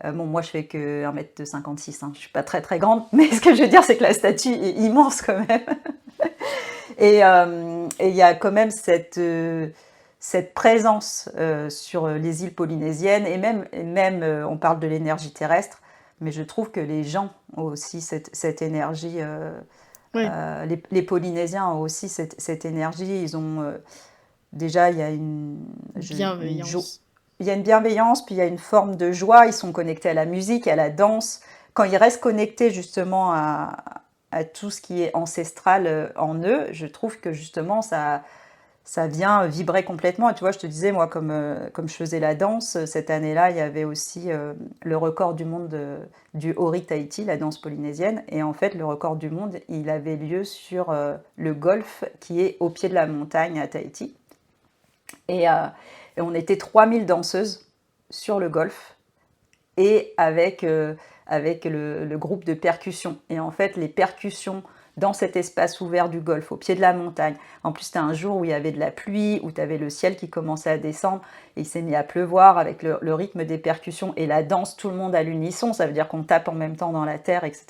bon, moi je fais que 1,56 m, hein. Je suis pas très très grande, mais ce que je veux dire c'est que la statue est immense quand même. Et il y a quand même cette présence sur les îles polynésiennes, et même on parle de l'énergie terrestre, mais je trouve que les gens ont aussi cette énergie, Ouais, les Polynésiens ont aussi cette énergie, ils ont déjà, bienveillance. il y a une bienveillance, puis il y a une forme de joie, ils sont connectés à la musique, à la danse, quand ils restent connectés justement à tout ce qui est ancestral en eux, je trouve que justement ça vient vibrer complètement. Et tu vois, je te disais, moi, comme je faisais la danse, cette année-là, il y avait aussi le record du monde du Ori Tahiti, la danse polynésienne. Et en fait, le record du monde, il avait lieu sur le golfe qui est au pied de la montagne à Tahiti. Et on était 3000 danseuses sur le golfe et avec le groupe de percussion. Et en fait, les percussions dans cet espace ouvert du golfe, au pied de la montagne. En plus, c'était un jour où il y avait de la pluie, où tu avais le ciel qui commençait à descendre, et il s'est mis à pleuvoir avec le rythme des percussions et la danse, tout le monde à l'unisson, ça veut dire qu'on tape en même temps dans la terre, etc.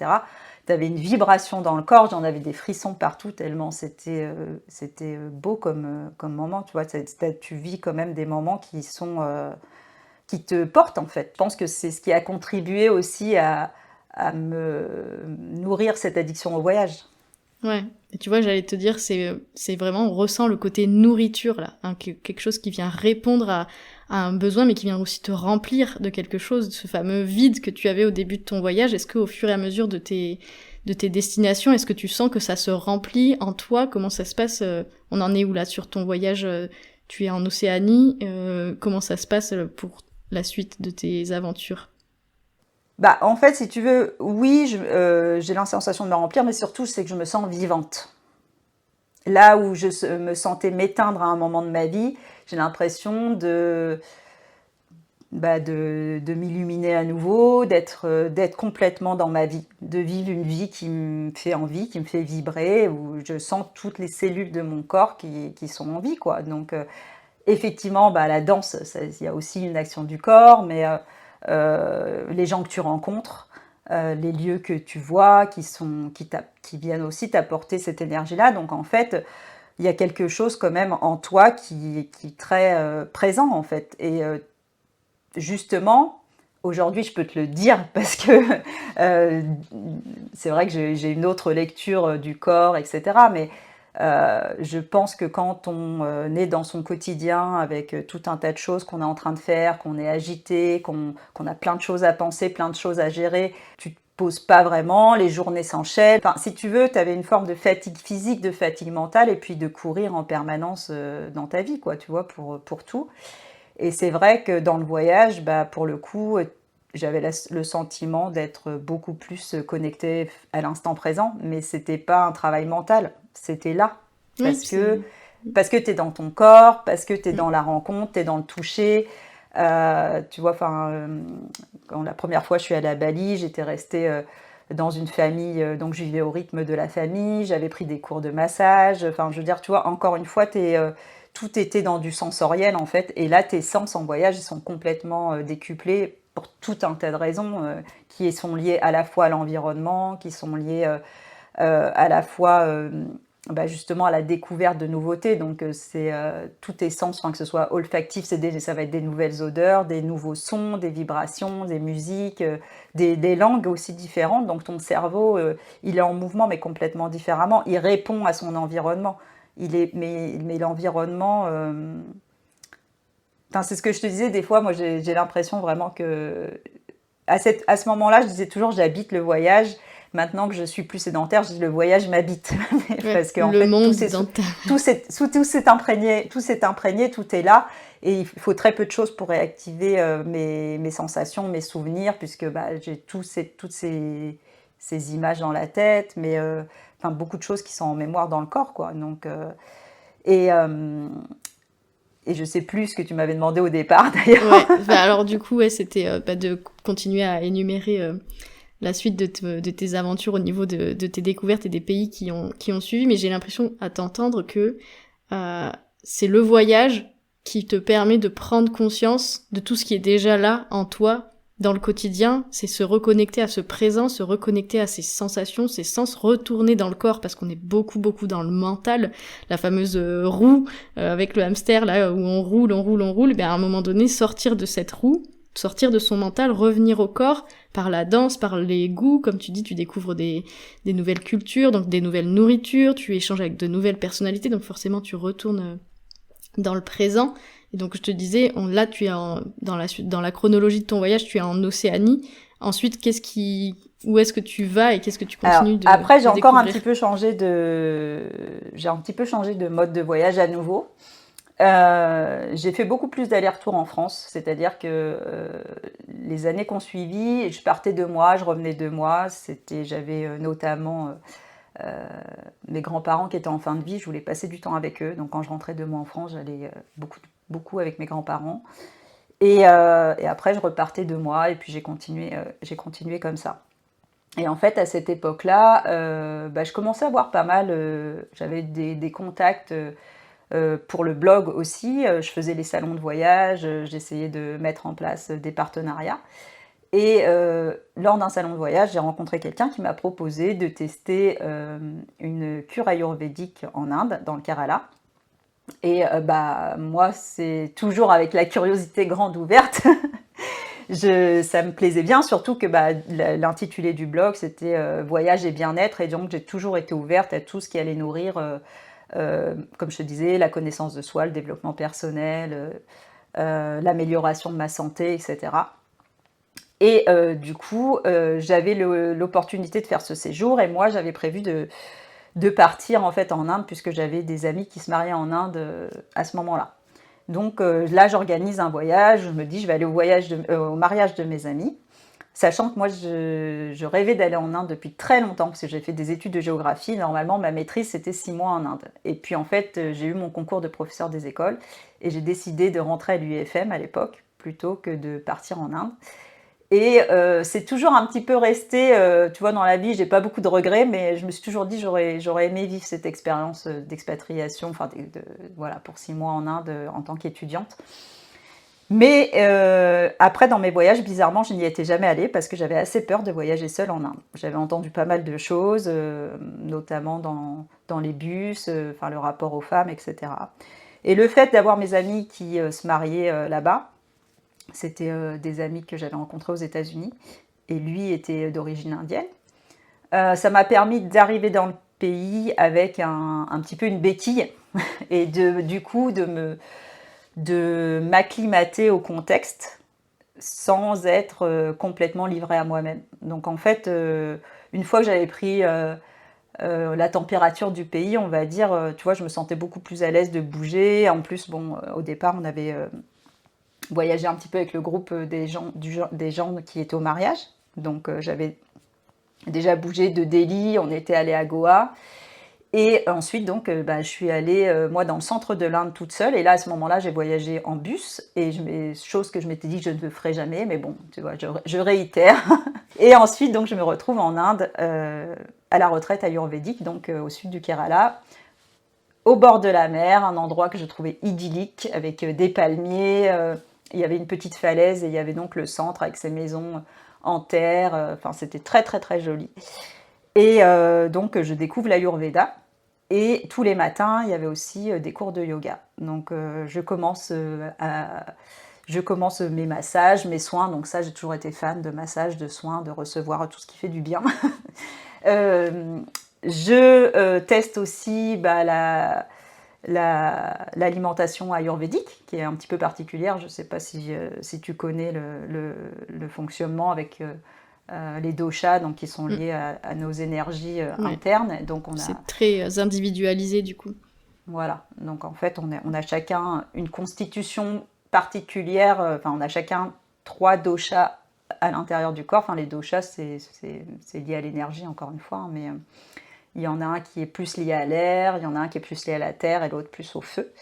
Tu avais une vibration dans le corps, j'en avais des frissons partout, tellement c'était beau comme moment, tu vois, tu vis quand même des moments qui te portent en fait. Je pense que c'est ce qui a contribué aussi à me nourrir cette addiction au voyage. Ouais. Et tu vois, j'allais te dire, c'est vraiment, on ressent le côté nourriture, là. Hein, quelque chose qui vient répondre à un besoin, mais qui vient aussi te remplir de quelque chose, de ce fameux vide que tu avais au début de ton voyage. Est-ce qu'au fur et à mesure de tes destinations, est-ce que tu sens que ça se remplit en toi? Comment ça se passe? On en est où, là, sur ton voyage? Tu es en Océanie. Comment ça se passe pour la suite de tes aventures? Bah, en fait, si tu veux, oui, j'ai la sensation de me remplir, mais surtout, c'est que je me sens vivante. Là où me sentais m'éteindre à un moment de ma vie, j'ai l'impression de m'illuminer à nouveau, d'être complètement dans ma vie, de vivre une vie qui me fait envie, qui me fait vibrer, où je sens toutes les cellules de mon corps qui sont en vie, quoi. Donc, effectivement, la danse, il y a aussi une action du corps, mais les gens que tu rencontres, les lieux que tu vois, qui viennent aussi t'apporter cette énergie-là. Donc en fait, il y a quelque chose quand même en toi qui est très présent en fait. Et justement, aujourd'hui, je peux te le dire parce que euh, c'est vrai que j'ai une autre lecture du corps, etc. Mais je pense que quand on est dans son quotidien avec tout un tas de choses qu'on est en train de faire, qu'on est agité, qu'on a plein de choses à penser, plein de choses à gérer, tu te poses pas vraiment, les journées s'enchaînent. Enfin, si tu veux, tu avais une forme de fatigue physique, de fatigue mentale, et puis de courir en permanence dans ta vie, quoi, tu vois, pour tout. Et c'est vrai que dans le voyage, pour le coup, j'avais le sentiment d'être beaucoup plus connectée à l'instant présent, mais c'était pas un travail mental, c'était là. Oui, Parce puis que, c'est... parce que tu es dans ton corps, parce que tu es Mm. dans la rencontre, tu es dans le toucher. Tu vois, quand la première fois je suis allée à Bali, j'étais restée dans une famille, donc je vivais au rythme de la famille, j'avais pris des cours de massage. Enfin, je veux dire, tu vois, encore une fois, tout était dans du sensoriel en fait. Et là, tes sens en voyage, ils sont complètement décuplés pour tout un tas de raisons qui sont liées à la fois à l'environnement, qui sont liées à la fois justement à la découverte de nouveautés. Donc c'est tous tes sens, que ce soit olfactif, ça va être des nouvelles odeurs, des nouveaux sons, des vibrations, des musiques, des langues aussi différentes. Donc ton cerveau, il est en mouvement mais complètement différemment. Il répond à son environnement. Mais l'environnement, c'est ce que je te disais, des fois, moi j'ai l'impression vraiment que à ce moment-là, je disais toujours j'habite le voyage. Maintenant que je suis plus sédentaire, je dis le voyage m'habite. Ouais, Parce qu'en le fait, monde dans ta... tout s'est imprégné, tout est là. Et il faut très peu de choses pour réactiver mes sensations, mes souvenirs, puisque j'ai toutes ces images dans la tête, mais beaucoup de choses qui sont en mémoire dans le corps, quoi. Donc, et, euh, et je sais plus ce que tu m'avais demandé au départ, d'ailleurs. Ouais, alors du coup, ouais, c'était de continuer à énumérer la suite de tes aventures au niveau de tes découvertes et des pays qui ont suivi, mais j'ai l'impression à t'entendre que c'est le voyage qui te permet de prendre conscience de tout ce qui est déjà là en toi dans le quotidien, c'est se reconnecter à ce présent, se reconnecter à ses sensations, ses sens, retourner dans le corps parce qu'on est beaucoup dans le mental, la fameuse roue avec le hamster là où on roule, et bien à un moment donné sortir de cette roue, sortir de son mental, revenir au corps par la danse, par les goûts, comme tu dis, tu découvres des nouvelles cultures, donc des nouvelles nourritures, tu échanges avec de nouvelles personnalités, donc forcément tu retournes dans le présent. Et donc je te disais, là tu es dans la chronologie de ton voyage, tu es en Océanie. Ensuite, où est-ce que tu vas et qu'est-ce que tu Alors, continues après, de découvrir? j'ai un petit peu changé de mode de voyage à nouveau. J'ai fait beaucoup plus d'allers-retours en France, c'est-à-dire que les années qu'on suivit, je partais 2 mois, je revenais 2 mois. J'avais notamment mes grands-parents qui étaient en fin de vie, je voulais passer du temps avec eux. Donc quand je rentrais 2 mois en France, j'allais beaucoup avec mes grands-parents. Et après, je repartais 2 mois et puis j'ai continué comme ça. Et en fait, à cette époque-là, je commençais à avoir pas mal. J'avais des contacts pour le blog aussi. Je faisais les salons de voyage, j'essayais de mettre en place des partenariats. Et lors d'un salon de voyage, j'ai rencontré quelqu'un qui m'a proposé de tester une cure ayurvédique en Inde, dans le Kerala. Et moi, c'est toujours avec la curiosité grande ouverte. Ça me plaisait bien, surtout que l'intitulé du blog, c'était Voyage et bien-être. Et donc, j'ai toujours été ouverte à tout ce qui allait nourrir, comme je te disais, la connaissance de soi, le développement personnel, l'amélioration de ma santé, etc. Et du coup, j'avais l'opportunité de faire ce séjour. Et moi, j'avais prévu de partir en fait en Inde, puisque j'avais des amis qui se mariaient en Inde à ce moment-là. Donc là, j'organise un voyage, je me dis je vais aller au mariage de mes amis, sachant que moi je rêvais d'aller en Inde depuis très longtemps, parce que j'ai fait des études de géographie. Normalement, ma maîtrise c'était 6 mois en Inde. Et puis en fait, j'ai eu mon concours de professeur des écoles et j'ai décidé de rentrer à l'UFM à l'époque plutôt que de partir en Inde. Et c'est toujours un petit peu resté, tu vois, dans la vie, j'ai pas beaucoup de regrets, mais je me suis toujours dit j'aurais aimé vivre cette expérience d'expatriation, voilà, pour 6 mois en Inde en tant qu'étudiante. Mais après, dans mes voyages, bizarrement, je n'y étais jamais allée parce que j'avais assez peur de voyager seule en Inde. J'avais entendu pas mal de choses, notamment dans les bus, le rapport aux femmes, etc. Et le fait d'avoir mes amis qui se mariaient là-bas, c'était des amis que j'avais rencontrés aux États-Unis, et lui était d'origine indienne. Ça m'a permis d'arriver dans le pays avec un petit peu une béquille et du coup de m'acclimater au contexte sans être complètement livrée à moi-même. Donc en fait, une fois que j'avais pris la température du pays, on va dire, tu vois, je me sentais beaucoup plus à l'aise de bouger. En plus, bon, au départ, on avait voyager un petit peu avec le groupe des gens qui étaient au mariage. Donc j'avais déjà bougé de Delhi, on était allé à Goa. Et ensuite, donc, je suis allée, moi, dans le centre de l'Inde toute seule. Et là, à ce moment-là, j'ai voyagé en bus. Et chose que je m'étais dit que je ne ferais jamais. Mais bon, tu vois, je réitère. Et ensuite, donc, je me retrouve en Inde, à la retraite ayurvédique, donc au sud du Kerala, au bord de la mer, un endroit que je trouvais idyllique, avec des palmiers. Il y avait une petite falaise et il y avait donc le centre avec ses maisons en terre. Enfin, c'était très, très, très joli. Et donc, je découvre l'Ayurveda. Et tous les matins, il y avait aussi des cours de yoga. Donc, je commence mes massages, mes soins. Donc ça, j'ai toujours été fan de massages, de soins, de recevoir tout ce qui fait du bien. Euh, je teste aussi l'alimentation ayurvédique, qui est un petit peu particulière. Je ne sais pas si tu connais le fonctionnement avec les doshas, donc qui sont Mm. liés à nos énergies Ouais. internes. Donc C'est très individualisé du coup. voilà. Donc en fait, on a chacun une constitution particulière. Enfin, on a chacun 3 doshas à l'intérieur du corps. Enfin, les doshas, c'est lié à l'énergie, encore une fois, hein, mais il y en a un qui est plus lié à l'air, il y en a un qui est plus lié à la terre et l'autre plus au feu.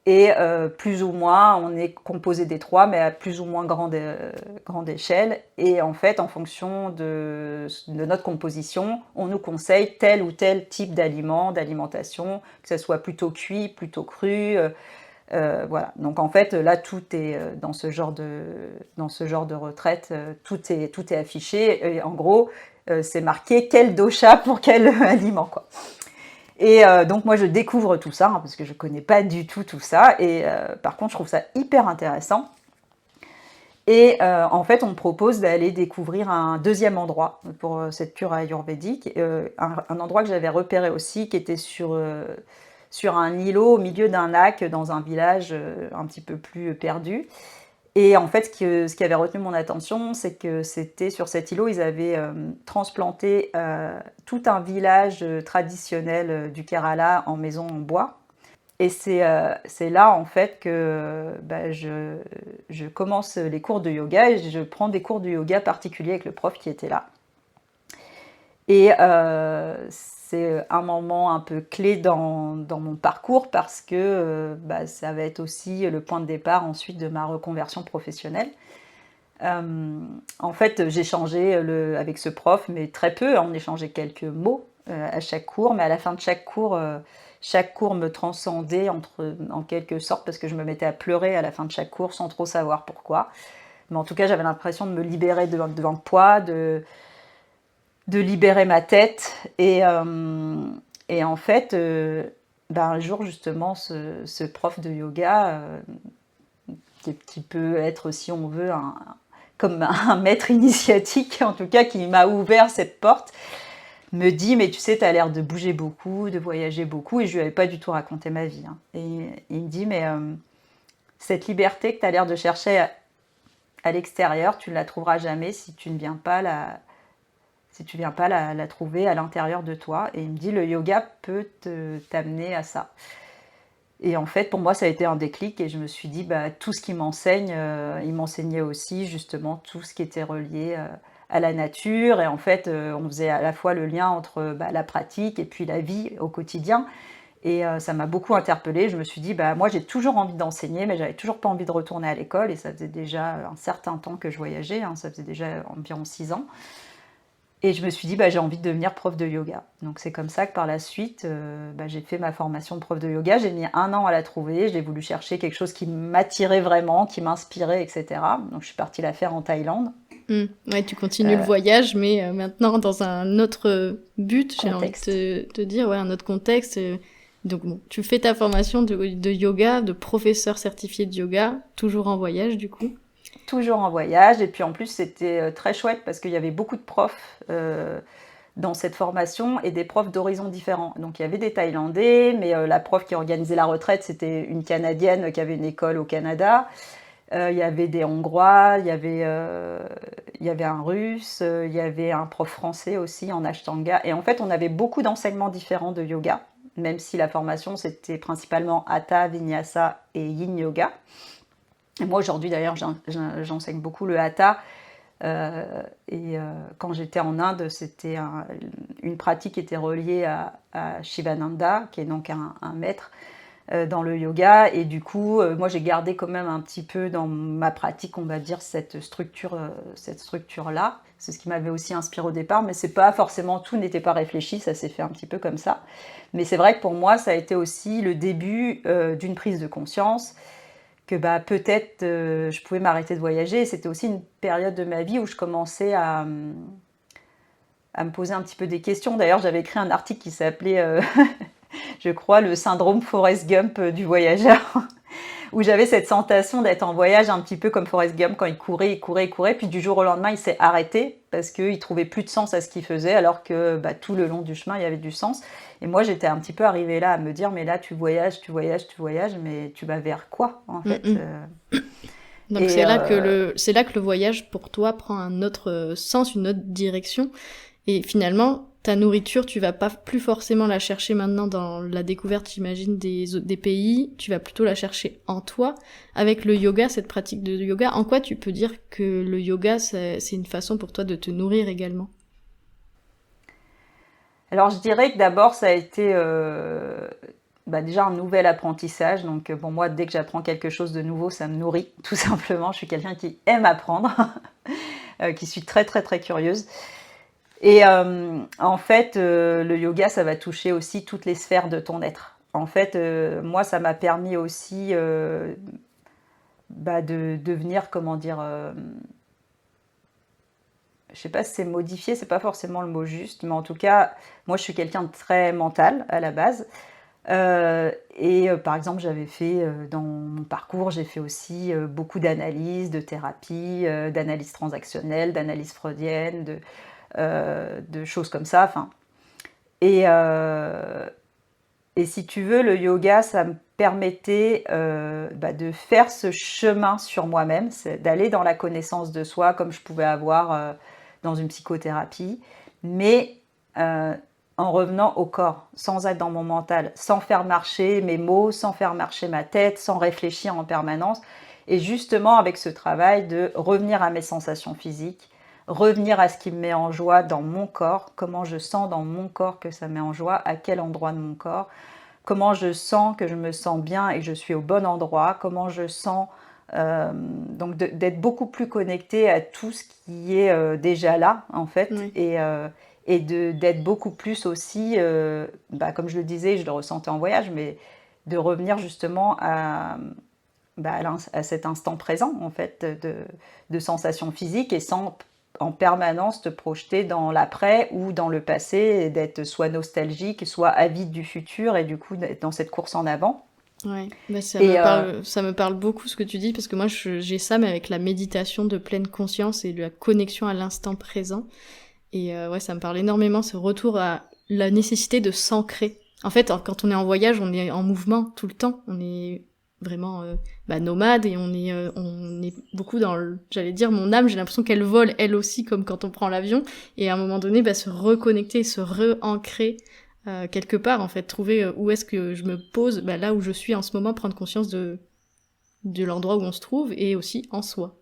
Et plus ou moins, on est composé des 3, mais à plus ou moins grande échelle. Et en fait, en fonction de notre composition, on nous conseille tel ou tel type d'alimentation, que ce soit plutôt cuit, plutôt cru. Voilà. Donc en fait, là, tout est dans ce genre de retraite, tout est affiché. Et en gros, c'est marqué quel dosha pour quel aliment, quoi. Et donc moi je découvre tout ça, hein, parce que je ne connais pas du tout ça. Et par contre je trouve ça hyper intéressant. Et en fait on me propose d'aller découvrir un deuxième endroit pour cette cure ayurvédique. Un endroit que j'avais repéré aussi, qui était sur un îlot au milieu d'un lac, dans un village un petit peu plus perdu. Et en fait, ce qui avait retenu mon attention, c'est que c'était sur cet îlot, ils avaient transplanté tout un village traditionnel du Kerala en maison en bois. Et c'est là, en fait, que je commence les cours de yoga et je prends des cours de yoga particuliers avec le prof qui était là. Et c'est un moment un peu clé dans mon parcours parce que ça va être aussi le point de départ ensuite de ma reconversion professionnelle. En fait, j'ai changé avec ce prof, mais très peu. On échangeait quelques mots à chaque cours, mais à la fin de chaque cours me transcendait en quelque sorte parce que je me mettais à pleurer à la fin de chaque cours sans trop savoir pourquoi. Mais en tout cas, j'avais l'impression de me libérer devant le poids, de libérer ma tête. Et en fait, un jour, justement, ce prof de yoga, qui peut être, si on veut, comme un maître initiatique, en tout cas, qui m'a ouvert cette porte, me dit, mais tu sais, tu as l'air de bouger beaucoup, de voyager beaucoup, et je lui avais pas du tout raconté ma vie. Hein. Et il me dit, mais cette liberté que tu as l'air de chercher à l'extérieur, tu ne la trouveras jamais si tu ne viens pas la trouver à l'intérieur de toi. Et il me dit, le yoga peut t'amener à ça. Et en fait, pour moi, ça a été un déclic et je me suis dit, tout ce qu'il m'enseigne, il m'enseignait aussi justement tout ce qui était relié à la nature. Et en fait, on faisait à la fois le lien entre la pratique et puis la vie au quotidien. Et ça m'a beaucoup interpellée. Je me suis dit, moi, j'ai toujours envie d'enseigner, mais j'avais toujours pas envie de retourner à l'école. Et ça faisait déjà un certain temps que je voyageais, hein, ça faisait déjà environ 6 ans. Et je me suis dit, j'ai envie de devenir prof de yoga. Donc c'est comme ça que par la suite, j'ai fait ma formation de prof de yoga. J'ai mis 1 an à la trouver. J'ai voulu chercher quelque chose qui m'attirait vraiment, qui m'inspirait, etc. Donc je suis partie la faire en Thaïlande. Ouais, tu continues le voyage, mais maintenant dans un autre but, j'ai envie de te dire, ouais, un autre contexte. Donc bon, tu fais ta formation de yoga, de professeur certifié de yoga, toujours en voyage du coup. Toujours en voyage, et puis en plus c'était très chouette parce qu'il y avait beaucoup de profs dans cette formation et des profs d'horizons différents. Donc il y avait des Thaïlandais, mais la prof qui organisait la retraite, c'était une Canadienne qui avait une école au Canada. Il y avait des Hongrois, il y avait un Russe, il y avait un prof français aussi en Ashtanga. Et en fait, on avait beaucoup d'enseignements différents de yoga, même si la formation c'était principalement Hatha, Vinyasa et Yin Yoga. Et moi, aujourd'hui, d'ailleurs, j'enseigne beaucoup le hatha. Quand j'étais en Inde, c'était une pratique qui était reliée à Shivananda, qui est donc un maître dans le yoga. Et du coup, moi, j'ai gardé quand même un petit peu dans ma pratique, on va dire, cette structure-là. C'est ce qui m'avait aussi inspiré au départ, mais c'est pas forcément, tout n'était pas réfléchi, ça s'est fait un petit peu comme ça. Mais c'est vrai que pour moi, ça a été aussi le début d'une prise de conscience que bah, peut-être je pouvais m'arrêter de voyager. Et c'était aussi une période de ma vie où je commençais à me poser un petit peu des questions. D'ailleurs, j'avais écrit un article qui s'appelait, je crois, le syndrome Forrest Gump du voyageur, où j'avais cette sensation d'être en voyage un petit peu comme Forrest Gump quand il courait, il courait, il courait, puis du jour au lendemain, il s'est arrêté parce qu'il trouvait plus de sens à ce qu'il faisait, alors que bah, tout le long du chemin, il y avait du sens. Et moi, j'étais un petit peu arrivée là à me dire, mais là, tu voyages, tu voyages, tu voyages, mais tu vas vers quoi, en Mm, fait mm. Donc Et c'est là que le voyage pour toi prend un autre sens, une autre direction. Et finalement, ta nourriture, tu vas pas plus forcément la chercher maintenant dans la découverte, j'imagine, des pays. Tu vas plutôt la chercher en toi. Avec le yoga, cette pratique de yoga, en quoi tu peux dire que le yoga, c'est une façon pour toi de te nourrir également? alors, je dirais que d'abord, ça a été bah, déjà un nouvel apprentissage. Donc, pour moi, dès que j'apprends quelque chose de nouveau, ça me nourrit, tout simplement. Je suis quelqu'un qui aime apprendre, qui suis très, très, très curieuse. Et en fait, le yoga, ça va toucher aussi toutes les sphères de ton être. En fait, moi, ça m'a permis aussi bah, de devenir, comment dire, je sais pas si c'est modifié, c'est pas forcément le mot juste, mais en tout cas, moi, je suis quelqu'un de très mental à la base. Par exemple, j'avais fait dans mon parcours, j'ai fait aussi beaucoup d'analyses, de thérapie, d'analyse transactionnelle, d'analyse freudienne, de choses comme ça. Enfin, et, euh, et si tu veux, le yoga, ça me permettait bah, de faire ce chemin sur moi-même, d'aller dans la connaissance de soi comme je pouvais avoir dans une psychothérapie, mais euh, en revenant au corps, sans être dans mon mental, sans faire marcher mes mots, sans faire marcher ma tête, sans réfléchir en permanence. Et justement, avec ce travail de revenir à mes sensations physiques, revenir à ce qui me met en joie dans mon corps, comment je sens dans mon corps que ça met en joie, à quel endroit de mon corps, comment je sens que je me sens bien et que je suis au bon endroit, comment je sens donc d'être beaucoup plus connecté à tout ce qui est déjà là en fait Oui. et d'être beaucoup plus aussi, bah, comme je le disais, je le ressentais en voyage, mais de revenir justement bah, à cet instant présent en fait de sensations physiques et sans en permanence te projeter dans l'après ou dans le passé et d'être soit nostalgique, soit avide du futur et du coup d'être dans cette course en avant. Ouais, bah Et ça me parle beaucoup ce que tu dis parce que moi j'ai ça mais avec la méditation de pleine conscience et de la connexion à l'instant présent. Et ouais, ça me parle énormément ce retour à la nécessité de s'ancrer. En fait, quand on est en voyage, on est en mouvement tout le temps. On est vraiment bah, nomade et on est beaucoup dans j'allais dire mon âme. J'ai l'impression qu'elle vole elle aussi comme quand on prend l'avion. Et à un moment donné, bah, se reconnecter, se re-ancrer quelque part en fait, trouver où est-ce que je me pose, bah, là où je suis en ce moment, prendre conscience de l'endroit où on se trouve et aussi en soi.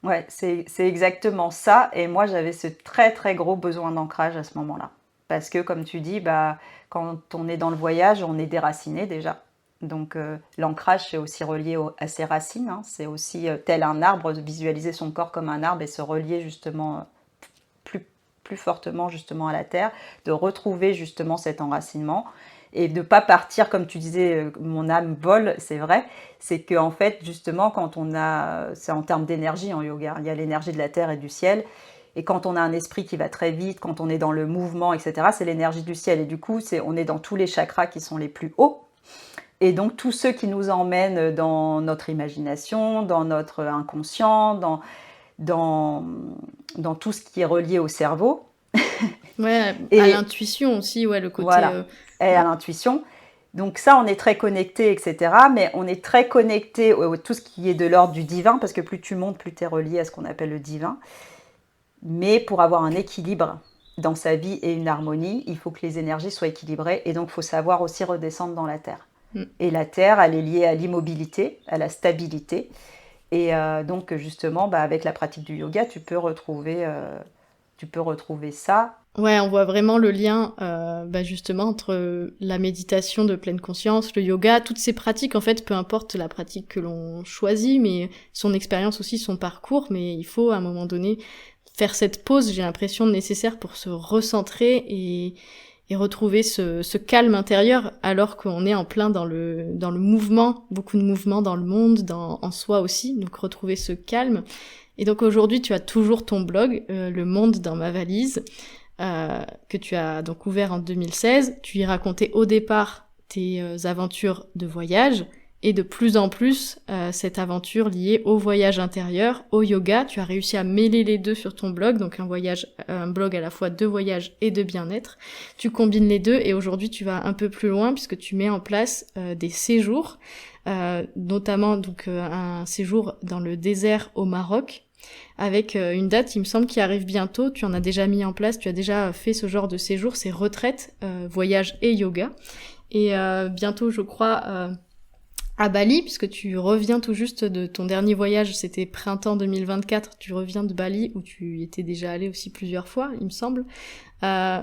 ouais, c'est exactement ça. Et moi, j'avais ce très très gros besoin d'ancrage à ce moment-là. Parce que, comme tu dis, bah, quand on est dans le voyage, on est déraciné déjà. Donc, l'ancrage, c'est aussi relié à ses racines, hein. C'est aussi tel un arbre, de visualiser son corps comme un arbre et se relier justement plus, plus fortement justement à la terre, de retrouver justement cet enracinement et de ne pas partir, comme tu disais, mon âme vole, c'est vrai, c'est qu'en fait, justement, quand on a, c'est en termes d'énergie en yoga, il y a l'énergie de la terre et du ciel, et quand on a un esprit qui va très vite, quand on est dans le mouvement, etc., c'est l'énergie du ciel, et du coup, on est dans tous les chakras qui sont les plus hauts, et donc tous ceux qui nous emmènent dans notre imagination, dans notre inconscient, dans, dans tout ce qui est relié au cerveau, Ouais, à et l'intuition aussi, ouais, le côté voilà, et à l'intuition. Donc ça, on est très connecté, etc. Mais on est très connecté à tout ce qui est de l'ordre du divin, parce que plus tu montes, plus tu es relié à ce qu'on appelle le divin. Mais pour avoir un équilibre dans sa vie et une harmonie, il faut que les énergies soient équilibrées, et donc il faut savoir aussi redescendre dans la terre. Mm. Et la terre, elle est liée à l'immobilité, à la stabilité. Et donc justement, avec la pratique du yoga, tu peux retrouver ça. Ouais, on voit vraiment le lien, justement, entre la méditation de pleine conscience, le yoga, toutes ces pratiques, en fait, peu importe la pratique que l'on choisit, mais son expérience aussi, son parcours, mais il faut, à un moment donné, faire cette pause, j'ai l'impression, nécessaire pour se recentrer et retrouver ce calme intérieur, alors qu'on est en plein dans le mouvement, beaucoup de mouvements dans le monde, en soi aussi, donc retrouver ce calme. Et donc aujourd'hui, tu as toujours ton blog, Le Monde dans ma valise, que tu as donc ouvert en 2016. Tu y racontais au départ tes aventures de voyage et de plus en plus cette aventure liée au voyage intérieur, au yoga. Tu as réussi à mêler les deux sur ton blog, donc un blog à la fois de voyage et de bien-être. Tu combines les deux et aujourd'hui tu vas un peu plus loin puisque tu mets en place des séjours, notamment donc un séjour dans le désert au Maroc, avec une date, il me semble, qui arrive bientôt. Tu en as déjà mis en place, tu as déjà fait ce genre de séjour, ces retraites, voyage et yoga. Et bientôt, je crois, à Bali, puisque tu reviens tout juste de ton dernier voyage, c'était printemps 2024, tu reviens de Bali, où tu étais déjà allé aussi plusieurs fois, il me semble. Euh,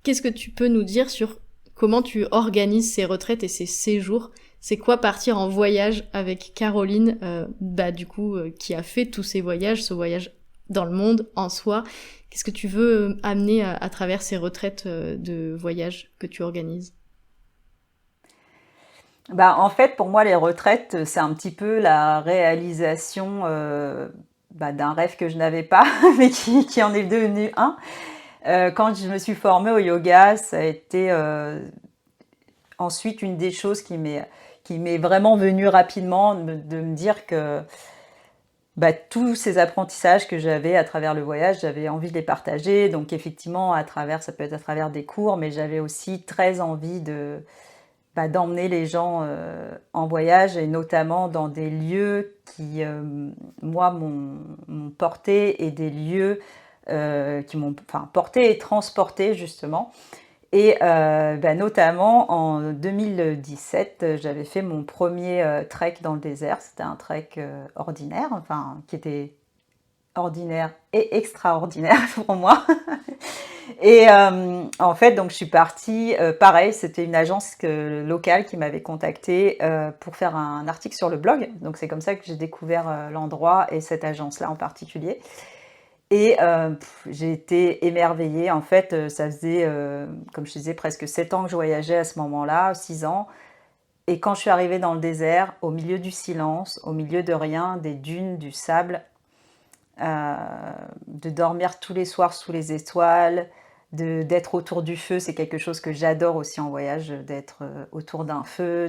Qu'est-ce que tu peux nous dire sur comment tu organises ces retraites et ces séjours? C'est quoi partir en voyage avec Caroline, qui a fait tous ces voyages, ce voyage dans le monde en soi? Qu'est-ce que tu veux amener à travers ces retraites de voyage que tu organises? En fait, pour moi, les retraites, c'est un petit peu la réalisation d'un rêve que je n'avais pas, mais qui en est devenu un. Quand je me suis formée au yoga, ça a été ensuite une des choses qui m'est vraiment venue rapidement, de me dire que tous ces apprentissages que j'avais à travers le voyage, j'avais envie de les partager. Donc effectivement, ça peut être à travers des cours, mais j'avais aussi très envie d'emmener les gens en voyage et notamment dans des lieux qui, moi, m'ont porté et des lieux qui m'ont porté et transporté justement. Et notamment en 2017, j'avais fait mon premier trek dans le désert. C'était un trek ordinaire, qui était ordinaire et extraordinaire pour moi. Et en fait, donc je suis partie, pareil, c'était une agence locale qui m'avait contactée pour faire un article sur le blog. Donc c'est comme ça que j'ai découvert l'endroit et cette agence-là en particulier. Et j'ai été émerveillée. En fait, ça faisait, comme je disais, presque 7 ans que je voyageais à ce moment-là, 6 ans. Et quand je suis arrivée dans le désert, au milieu du silence, au milieu de rien, des dunes, du sable, euh, de dormir tous les soirs sous les étoiles, d'être autour du feu, c'est quelque chose que j'adore aussi en voyage, d'être autour d'un feu,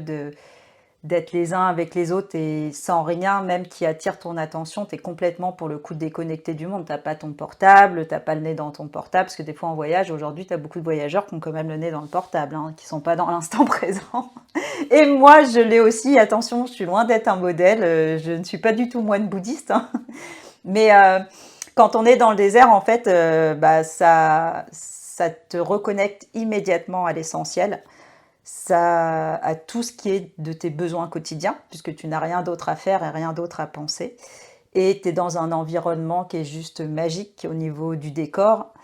d'être les uns avec les autres et sans rien même qui attire ton attention, t'es complètement pour le coup déconnecté du monde, t'as pas ton portable, t'as pas le nez dans ton portable, parce que des fois en voyage, aujourd'hui t'as beaucoup de voyageurs qui ont quand même le nez dans le portable, hein, qui sont pas dans l'instant présent. Et moi je l'ai aussi, attention, je suis loin d'être un modèle, je ne suis pas du tout moine bouddhiste, hein. Mais quand on est dans le désert, en fait, ça te reconnecte immédiatement à l'essentiel, à tout ce qui est de tes besoins quotidiens, puisque tu n'as rien d'autre à faire et rien d'autre à penser. Et tu es dans un environnement qui est juste magique au niveau du décor.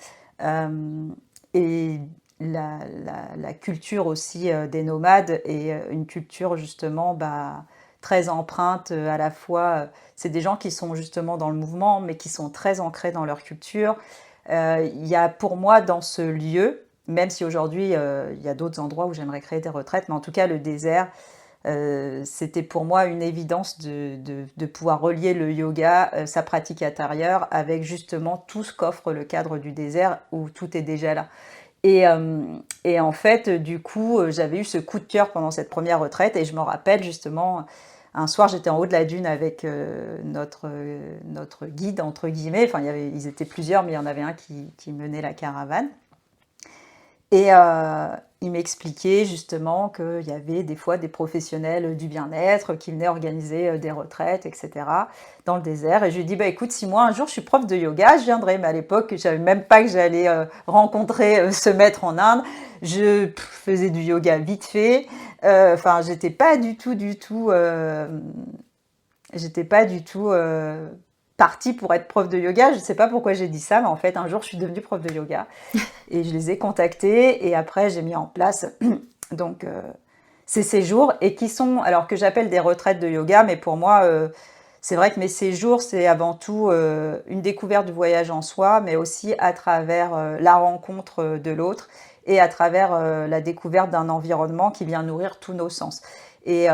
Euh, et la culture aussi des nomades est une culture justement très empreinte à la fois. C'est des gens qui sont justement dans le mouvement, mais qui sont très ancrés dans leur culture. Il y a pour moi dans ce lieu, même si aujourd'hui il y a d'autres endroits où j'aimerais créer des retraites, mais en tout cas le désert, c'était pour moi une évidence de pouvoir relier le yoga, sa pratique intérieure, avec justement tout ce qu'offre le cadre du désert où tout est déjà là. Et en fait, du coup, j'avais eu ce coup de cœur pendant cette première retraite et je me rappelle justement, un soir, j'étais en haut de la dune avec notre guide, entre guillemets. Enfin, ils étaient plusieurs, mais il y en avait un qui menait la caravane. Et il m'expliquait justement qu'il y avait des fois des professionnels du bien-être qui venaient organiser des retraites, etc., dans le désert. Et je lui ai dit, bah, écoute, si moi un jour je suis prof de yoga, je viendrai. Mais à l'époque, je ne savais même pas que j'allais rencontrer ce maître en Inde. Je faisais du yoga vite fait. Enfin, j'étais pas du tout partie pour être prof de yoga. Je ne sais pas pourquoi j'ai dit ça, mais en fait, un jour, je suis devenue prof de yoga. Et je les ai contactés et après, j'ai mis en place donc, ces séjours et qui sont, alors que j'appelle des retraites de yoga, mais pour moi, c'est vrai que mes séjours, c'est avant tout une découverte du voyage en soi, mais aussi à travers la rencontre de l'autre et à travers la découverte d'un environnement qui vient nourrir tous nos sens. Et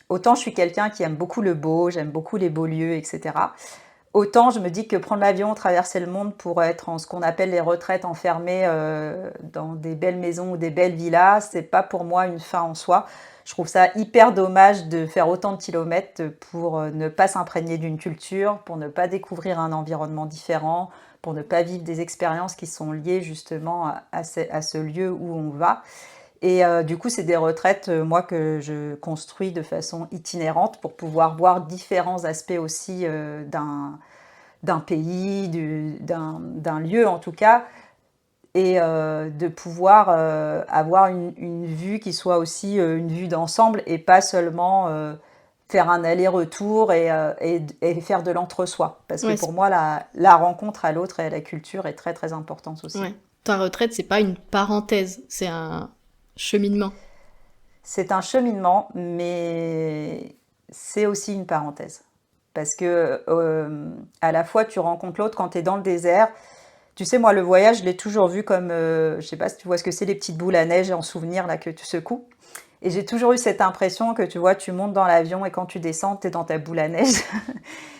autant je suis quelqu'un qui aime beaucoup le beau, j'aime beaucoup les beaux lieux, etc. Autant je me dis que prendre l'avion, traverser le monde pour être en ce qu'on appelle les retraites enfermées dans des belles maisons ou des belles villas, c'est pas pour moi une fin en soi. Je trouve ça hyper dommage de faire autant de kilomètres pour ne pas s'imprégner d'une culture, pour ne pas découvrir un environnement différent, pour ne pas vivre des expériences qui sont liées justement à ce lieu où on va. Et du coup, c'est des retraites, moi, que je construis de façon itinérante pour pouvoir voir différents aspects aussi d'un pays, d'un lieu en tout cas, et de pouvoir avoir une vue qui soit aussi une vue d'ensemble et pas seulement faire un aller-retour et faire de l'entre-soi. Parce que Ouais, pour moi, la rencontre à l'autre et à la culture est très très importante aussi. ouais. Ta retraite, c'est pas une parenthèse, c'est un cheminement. C'est un cheminement, mais c'est aussi une parenthèse. Parce que à la fois, tu rencontres l'autre quand tu es dans le désert. Tu sais, moi, le voyage, je l'ai toujours vu comme, je sais pas si tu vois ce que c'est, les petites boules à neige en souvenir là que tu secoues. Et j'ai toujours eu cette impression que tu vois, tu montes dans l'avion et quand tu descends, tu es dans ta boule à neige.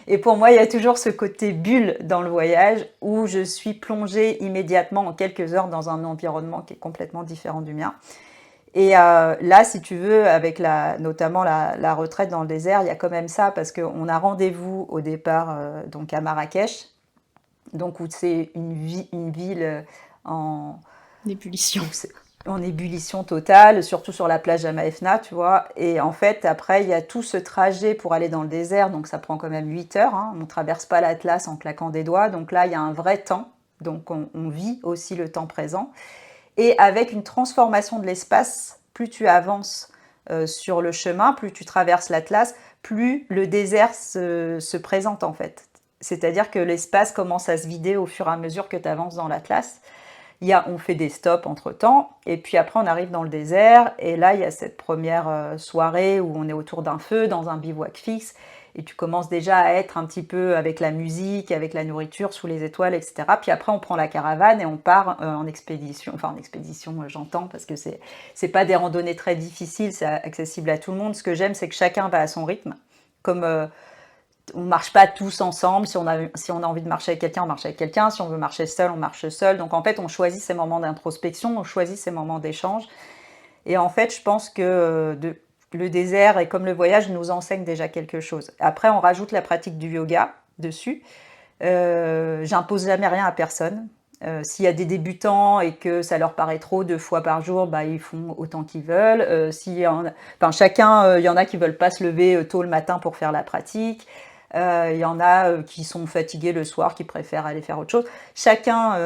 Et pour moi, il y a toujours ce côté bulle dans le voyage où je suis plongée immédiatement en quelques heures dans un environnement qui est complètement différent du mien. Et là, si tu veux, avec notamment la retraite dans le désert, il y a quand même ça parce qu'on a rendez-vous au départ donc à Marrakech, donc où c'est une ville en, L'ébullition. en ébullition totale, surtout sur la plage Jamaïfna, tu vois. Et en fait, après, il y a tout ce trajet pour aller dans le désert, donc ça prend quand même 8 heures. Hein. On ne traverse pas l'Atlas en claquant des doigts, donc là, il y a un vrai temps. Donc on vit aussi le temps présent. Et avec une transformation de l'espace, plus tu avances sur le chemin, plus tu traverses l'Atlas, plus le désert se présente en fait. C'est-à-dire que l'espace commence à se vider au fur et à mesure que tu avances dans l'Atlas. On fait des stops entre-temps, et puis après on arrive dans le désert, et là il y a cette première soirée où on est autour d'un feu, dans un bivouac fixe, et tu commences déjà à être un petit peu avec la musique, avec la nourriture, sous les étoiles, etc. Puis après on prend la caravane et on part en expédition, enfin en expédition j'entends, parce que c'est pas des randonnées très difficiles, c'est accessible à tout le monde. Ce que j'aime, c'est que chacun va à son rythme, comme on ne marche pas tous ensemble. Si on a envie de marcher avec quelqu'un, on marche avec quelqu'un. Si on veut marcher seul, on marche seul. Donc en fait, on choisit ces moments d'introspection, on choisit ces moments d'échange. Et en fait, je pense que le désert et comme le voyage nous enseigne déjà quelque chose. Après, on rajoute la pratique du yoga dessus. J'impose jamais rien à personne. S'il y a des débutants et que ça leur paraît trop 2 fois par jour, bah, ils font autant qu'ils veulent. Chacun, il y en a qui veulent pas se lever tôt le matin pour faire la pratique. Il y en a qui sont fatigués le soir, qui préfèrent aller faire autre chose. Chacun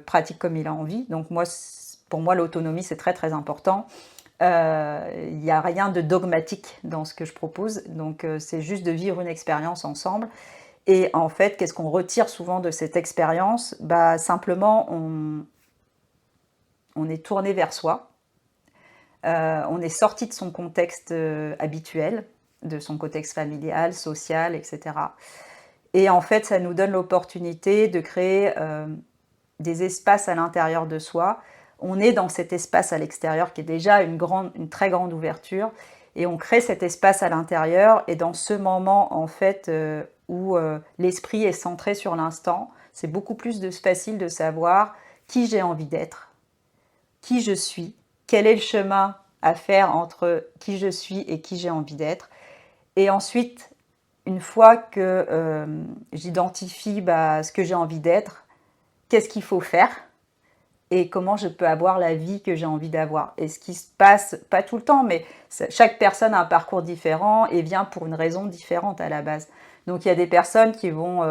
pratique comme il a envie. Donc pour moi, l'autonomie, c'est très très important. Il n'y a rien de dogmatique dans ce que je propose. Donc c'est juste de vivre une expérience ensemble. Et en fait, qu'est-ce qu'on retire souvent de cette expérience? Bah, simplement, on est tourné vers soi. On est sorti de son contexte habituel, de son contexte familial, social, etc. Et en fait, ça nous donne l'opportunité de créer des espaces à l'intérieur de soi. On est dans cet espace à l'extérieur qui est déjà une très grande ouverture. Et on crée cet espace à l'intérieur. Et dans ce moment, en fait, où l'esprit est centré sur l'instant, c'est beaucoup plus facile de savoir qui j'ai envie d'être, qui je suis, quel est le chemin à faire entre qui je suis et qui j'ai envie d'être. Et ensuite, une fois que j'identifie ce que j'ai envie d'être, qu'est-ce qu'il faut faire et comment je peux avoir la vie que j'ai envie d'avoir. Et ce qui se passe, pas tout le temps, mais chaque personne a un parcours différent et vient pour une raison différente à la base. Donc il y a des personnes qui vont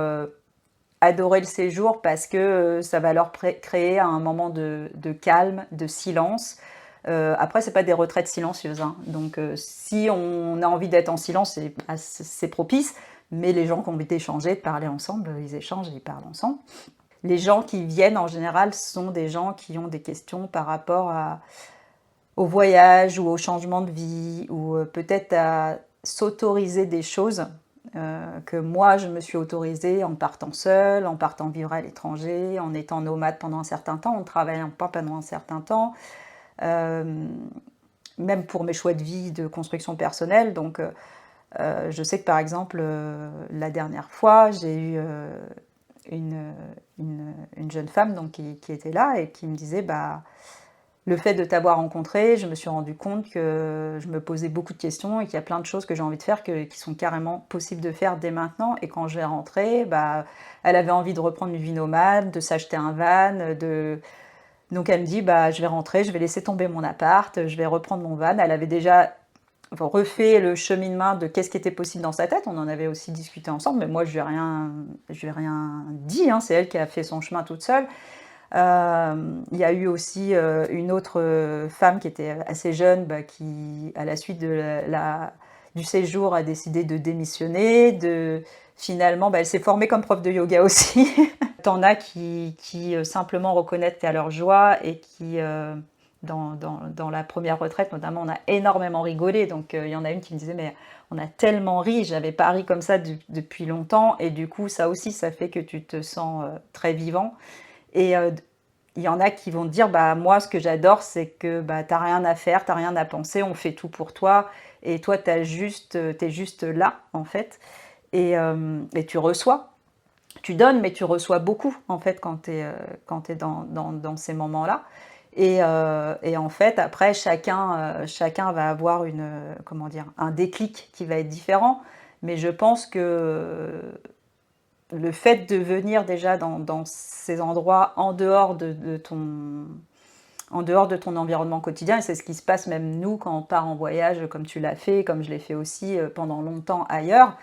adorer le séjour parce que ça va leur créer un moment de calme, de silence. Après, c'est pas des retraites silencieuses, hein. Donc si on a envie d'être en silence, c'est propice. Mais les gens qui ont envie d'échanger, de parler ensemble, ils échangent et ils parlent ensemble. Les gens qui viennent en général sont des gens qui ont des questions par rapport au voyage ou au changement de vie ou peut-être à s'autoriser des choses que moi je me suis autorisée en partant seule, en partant vivre à l'étranger, en étant nomade pendant un certain temps, en ne travaillant pas pendant un certain temps, euh, même pour mes choix de vie, de construction personnelle. Donc je sais que par exemple, la dernière fois, j'ai eu une, une jeune femme donc, qui était là et qui me disait bah, le fait de t'avoir rencontré, je me suis rendu compte que je me posais beaucoup de questions et qu'il y a plein de choses que j'ai envie de faire qui sont carrément possibles de faire dès maintenant. Et quand je vais rentrer, bah, elle avait envie de reprendre une vie nomade, de s'acheter un van, donc elle me dit bah, je vais rentrer, je vais laisser tomber mon appart, je vais reprendre mon van. Elle avait déjà refait le cheminement de qu'est-ce qui était possible dans sa tête. On en avait aussi discuté ensemble, mais moi je lui ai rien dit, hein. C'est elle qui a fait son chemin toute seule. Il y a eu aussi une autre femme qui était assez jeune, bah, qui, à la suite du séjour, a décidé de démissionner. Finalement, bah, elle s'est formée comme prof de yoga aussi. T'en as qui simplement reconnaissent à leur joie et qui, dans la première retraite notamment, on a énormément rigolé. Donc il y en a une qui me disait, mais on a tellement ri, j'avais pas ri comme ça depuis longtemps. Et du coup, ça aussi, ça fait que tu te sens très vivant. Et il y en a qui vont te dire, bah, moi, ce que j'adore, c'est que bah, tu n'as rien à faire, tu n'as rien à penser, on fait tout pour toi. Et toi, tu es juste là, en fait. Et tu reçois. Tu donnes, mais tu reçois beaucoup, en fait, quand tu es dans ces moments-là. Et en fait, après, chacun va avoir comment dire, un déclic qui va être différent. Mais je pense que le fait de venir déjà dans ces endroits en dehors de ton environnement quotidien, et c'est ce qui se passe même nous quand on part en voyage, comme tu l'as fait, comme je l'ai fait aussi pendant longtemps ailleurs,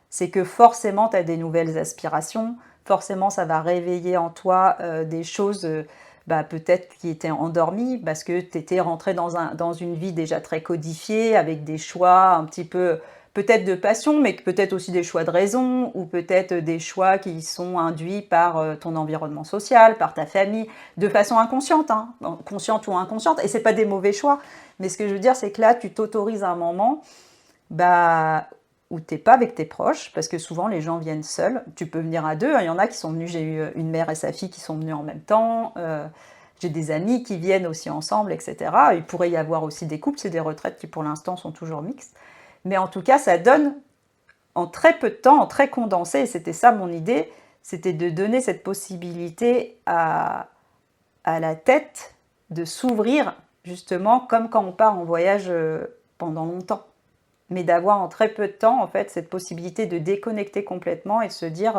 c'est que forcément tu as des nouvelles aspirations, forcément ça va réveiller en toi des choses bah, peut-être qui étaient endormies, parce que tu étais rentré dans une vie déjà très codifiée, avec des choix un petit peu peut-être de passion, mais peut-être aussi des choix de raison, ou peut-être des choix qui sont induits par ton environnement social, par ta famille, de façon inconsciente, hein, consciente ou inconsciente. Et c'est pas des mauvais choix, mais ce que je veux dire, c'est que là, tu t'autorises un moment bah, où t'es pas avec tes proches, parce que souvent les gens viennent seuls. Tu peux venir à deux. Il y en a qui sont venus. J'ai eu une mère et sa fille qui sont venues en même temps. J'ai des amis qui viennent aussi ensemble, etc. Il pourrait y avoir aussi des couples. C'est des retraites qui, pour l'instant, sont toujours mixtes. Mais en tout cas, ça donne en très peu de temps, en très condensé, et c'était ça mon idée, c'était de donner cette possibilité à la tête de s'ouvrir, justement, comme quand on part en voyage pendant longtemps. Mais d'avoir en très peu de temps, en fait, cette possibilité de déconnecter complètement et de se dire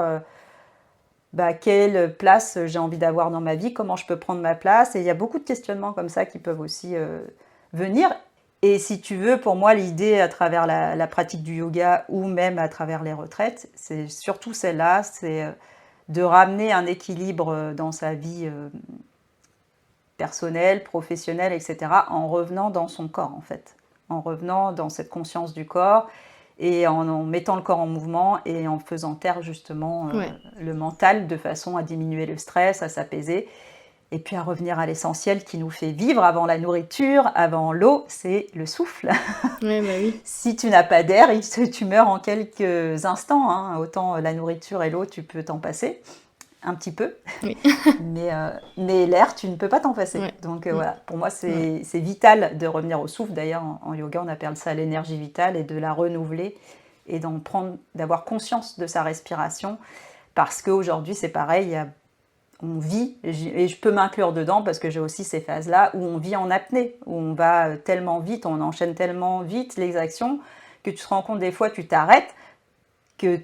bah, quelle place j'ai envie d'avoir dans ma vie, comment je peux prendre ma place. Et il y a beaucoup de questionnements comme ça qui peuvent aussi venir. Et si tu veux, pour moi, l'idée à travers la pratique du yoga ou même à travers les retraites, c'est surtout celle-là, c'est de ramener un équilibre dans sa vie personnelle, professionnelle, etc., en revenant dans son corps, en fait. En revenant dans cette conscience du corps et en mettant le corps en mouvement et en faisant taire justement Ouais. le mental de façon à diminuer le stress, à s'apaiser. Et puis à revenir à l'essentiel qui nous fait vivre avant la nourriture, avant l'eau, c'est le souffle. Ouais, bah oui. Si tu n'as pas d'air, tu meurs en quelques instants, hein. Autant la nourriture et l'eau, tu peux t'en passer un petit peu, Oui. mais l'air, tu ne peux pas t'en passer. Ouais. Donc Mm. voilà, pour moi, Ouais. c'est vital de revenir au souffle. D'ailleurs, en yoga, on appelle ça l'énergie vitale et de la renouveler et d'avoir conscience de sa respiration. Parce qu'aujourd'hui, c'est pareil, on vit, et je peux m'inclure dedans parce que j'ai aussi ces phases-là où on vit en apnée, où on va tellement vite, on enchaîne tellement vite les actions que tu te rends compte des fois, tu t'arrêtes, que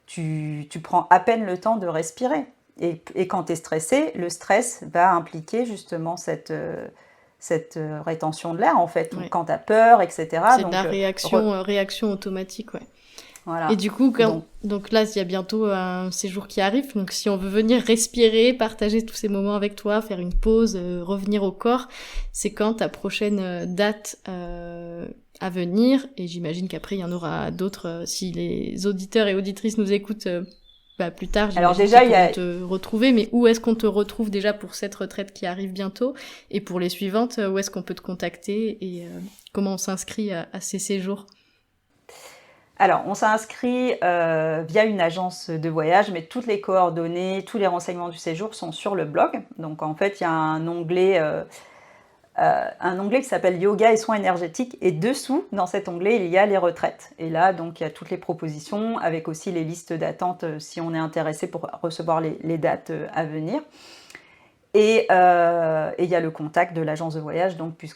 tu prends à peine le temps de respirer. Et quand tu es stressé, le stress va impliquer justement cette rétention de l'air, en fait, ou Ouais. quand tu as peur, etc. C'est de la Donc, réaction automatique, ouais. Et voilà. du coup, Donc, donc là, il y a bientôt un séjour qui arrive. Donc si on veut venir respirer, partager tous ces moments avec toi, faire une pause, revenir au corps, c'est quand ta prochaine date à venir. Et j'imagine qu'après, il y en aura d'autres. Si les auditeurs et auditrices nous écoutent plus tard, alors j'imagine déjà, qu'ils pourront te retrouver. Mais où est-ce qu'on te retrouve déjà pour cette retraite qui arrive bientôt? Et pour les suivantes, où est-ce qu'on peut te contacter? Et comment on s'inscrit à ces séjours? alors, on s'inscrit via une agence de voyage, mais toutes les coordonnées, tous les renseignements du séjour sont sur le blog. Donc, en fait, il y a un onglet qui s'appelle Yoga et soins énergétiques. Et dessous, dans cet onglet, il y a les retraites. Et là, donc, il y a toutes les propositions, avec aussi les listes d'attente si on est intéressé pour recevoir les dates à venir. Et il y a le contact de l'agence de voyage, donc T'es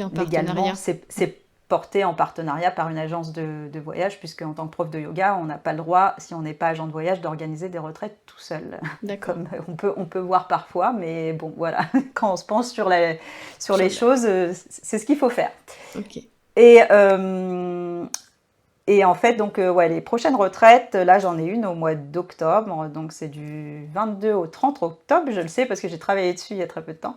en légalement, partenariat. c'est porté en partenariat par une agence de voyage, puisque en tant que prof de yoga, on n'a pas le droit, si on n'est pas agent de voyage, d'organiser des retraites tout seul. D'accord. Comme on peut voir parfois, mais bon, voilà, quand on se pense sur les choses, c'est ce qu'il faut faire. Ok. Et en fait, donc, ouais, les prochaines retraites, là, j'en ai une au mois d'octobre. Donc, c'est du 22 au 30 octobre, je le sais, parce que j'ai travaillé dessus il y a très peu de temps.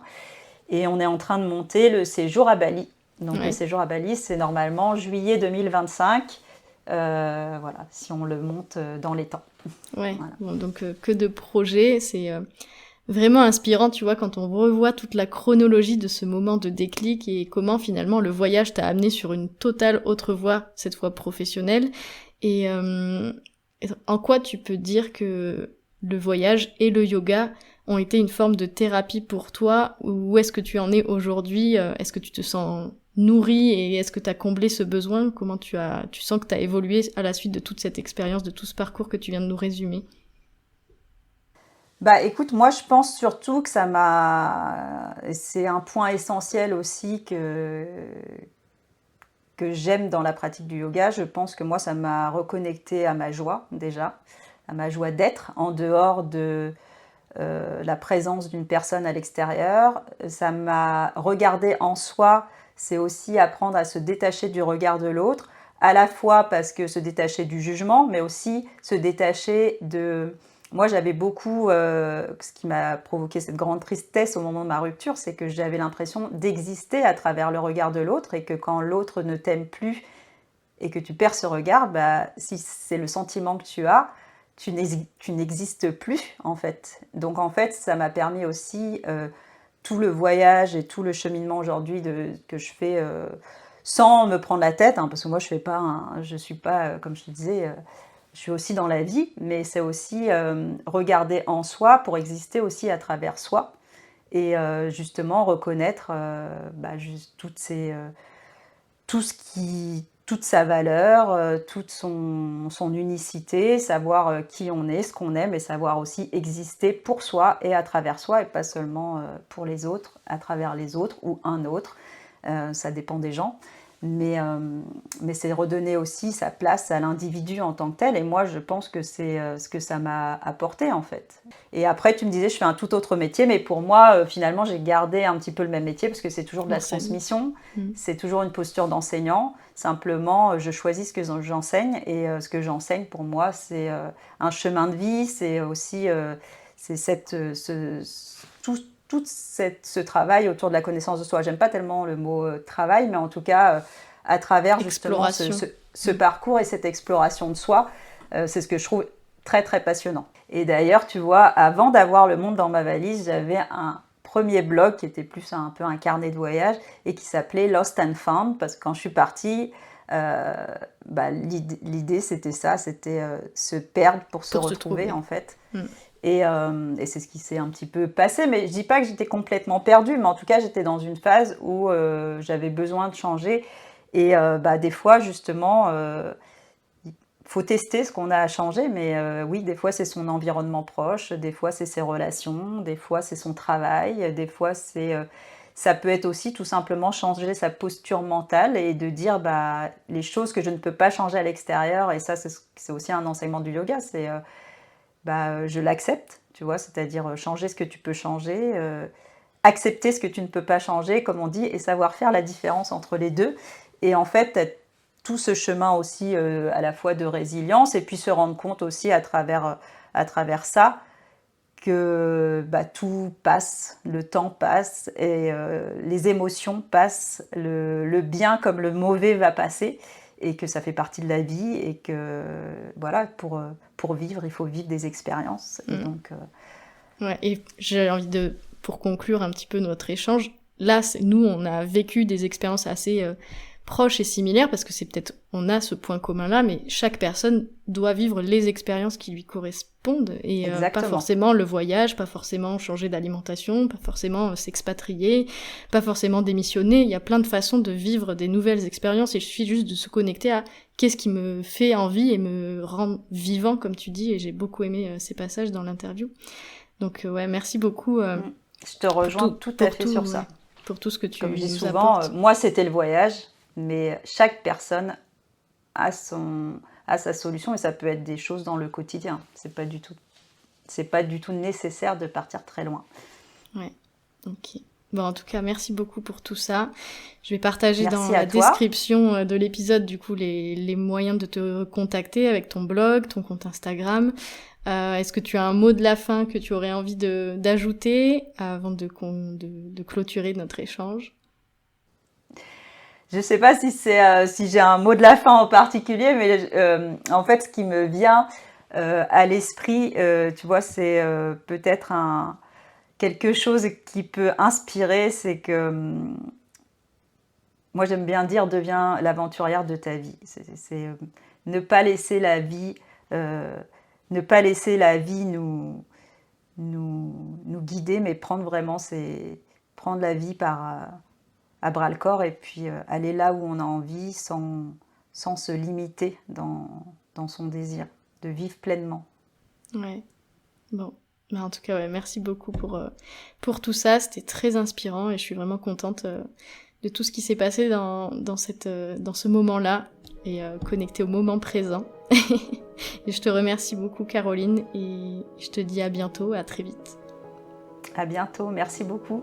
Et on est en train de monter le séjour à Bali. Donc, Ouais. le séjour à Bali, c'est normalement juillet 2025. Voilà, si on le monte dans les temps. Ouais, Voilà. bon, donc que de projets, c'est vraiment inspirant, tu vois, quand on revoit toute la chronologie de ce moment de déclic et comment finalement le voyage t'a amené sur une totale autre voie, cette fois professionnelle. Et en quoi tu peux dire que le voyage et le yoga ont été une forme de thérapie pour toi? Où est-ce que tu en es aujourd'hui? Est-ce que tu te sens nourri et est-ce que tu as comblé ce besoin? Comment tu sens que tu as évolué à la suite de toute cette expérience, de tout ce parcours que tu viens de nous résumer? Bah écoute, moi je pense surtout que c'est un point essentiel aussi que j'aime dans la pratique du yoga. Je pense que moi ça m'a reconnecté à ma joie déjà, à ma joie d'être en dehors de la présence d'une personne à l'extérieur. Ça m'a regardé en soi, c'est aussi apprendre à se détacher du regard de l'autre, à la fois parce que se détacher du jugement, mais aussi se détacher de... Moi, j'avais beaucoup, ce qui m'a provoqué cette grande tristesse au moment de ma rupture, c'est que j'avais l'impression d'exister à travers le regard de l'autre et que quand l'autre ne t'aime plus et que tu perds ce regard, bah, si c'est le sentiment que tu as, tu n'existes plus en fait. Donc en fait, ça m'a permis aussi tout le voyage et tout le cheminement aujourd'hui que je fais sans me prendre la tête, hein, parce que moi je suis pas, comme je te disais, je suis aussi dans la vie, mais c'est aussi regarder en soi pour exister aussi à travers soi et justement reconnaître juste toute sa valeur, toute son unicité, savoir qui on est, ce qu'on aime et savoir aussi exister pour soi et à travers soi et pas seulement pour les autres, à travers les autres ou un autre. Ça dépend des gens. Mais c'est redonner aussi sa place à l'individu en tant que tel. Et moi, je pense que c'est ce que ça m'a apporté, en fait. Et après, tu me disais, je fais un tout autre métier. Mais pour moi, finalement, j'ai gardé un petit peu le même métier parce que c'est toujours de la transmission. C'est toujours une posture d'enseignant. Simplement, je choisis ce que j'enseigne. Et ce que j'enseigne, pour moi, c'est un chemin de vie. C'est aussi tout ce travail autour de la connaissance de soi. J'aime pas tellement le mot travail, mais en tout cas, à travers justement ce parcours et cette exploration de soi, c'est ce que je trouve très très passionnant. Et d'ailleurs, tu vois, avant d'avoir Le Monde dans ma valise, j'avais un premier blog qui était plus un peu un carnet de voyage et qui s'appelait Lost and Found, parce que quand je suis partie, l'idée c'était ça, c'était se perdre pour se retrouver en fait. Et c'est ce qui s'est un petit peu passé, mais je dis pas que j'étais complètement perdue, mais en tout cas j'étais dans une phase où j'avais besoin de changer. Et des fois justement, il faut tester ce qu'on a à changer, mais oui, des fois c'est son environnement proche, des fois c'est ses relations, des fois c'est son travail, des fois ça peut être aussi tout simplement changer sa posture mentale et de dire les choses que je ne peux pas changer à l'extérieur, et ça c'est aussi un enseignement du yoga, c'est je l'accepte, tu vois, c'est-à-dire changer ce que tu peux changer, accepter ce que tu ne peux pas changer, comme on dit, et savoir faire la différence entre les deux. Et en fait, tout ce chemin aussi à la fois de résilience, et puis se rendre compte aussi à travers ça que tout passe, le temps passe, et les émotions passent, le bien comme le mauvais va passer, et que ça fait partie de la vie, et que voilà, pour vivre, il faut vivre des expériences. Et donc, Ouais, et j'ai envie de, pour conclure un petit peu notre échange, là, nous, on a vécu des expériences assez proches et similaires, parce que c'est peut-être, on a ce point commun-là, mais chaque personne doit vivre les expériences qui lui correspondent, et pas exactement. forcément le voyage, pas forcément changer d'alimentation, pas forcément s'expatrier, pas forcément démissionner. Il y a plein de façons de vivre des nouvelles expériences, et il suffit juste de se connecter à qu'est-ce qui me fait envie et me rend vivant, comme tu dis, et j'ai beaucoup aimé ces passages dans l'interview. Donc ouais, merci beaucoup. Je te rejoins tout à fait sur ça. Pour tout ce que tu Comme je dis nous souvent, apportes. moi c'était le voyage, mais chaque personne a sa solution, et ça peut être des choses dans le quotidien. C'est pas du tout nécessaire de partir très loin. Ouais, ok. Bon, en tout cas, merci beaucoup pour tout ça. Je vais partager Merci dans la description de l'épisode, du coup, les moyens de te contacter avec ton blog, ton compte Instagram. Est-ce que tu as un mot de la fin que tu aurais envie d'ajouter avant de clôturer notre échange? Je ne sais pas si j'ai un mot de la fin en particulier, mais en fait, ce qui me vient à l'esprit, tu vois, c'est peut-être quelque chose qui peut inspirer, c'est que moi j'aime bien dire, deviens l'aventurière de ta vie. C'est ne pas laisser la vie, nous guider, mais prendre la vie à bras le corps, et puis aller là où on a envie sans se limiter dans son désir, de vivre pleinement. Ouais, bon. Mais en tout cas, ouais, merci beaucoup pour tout ça. C'était très inspirant, et je suis vraiment contente de tout ce qui s'est passé dans ce moment-là, et connecté au moment présent. Et je te remercie beaucoup, Caroline, et je te dis à bientôt, à très vite. À bientôt, merci beaucoup.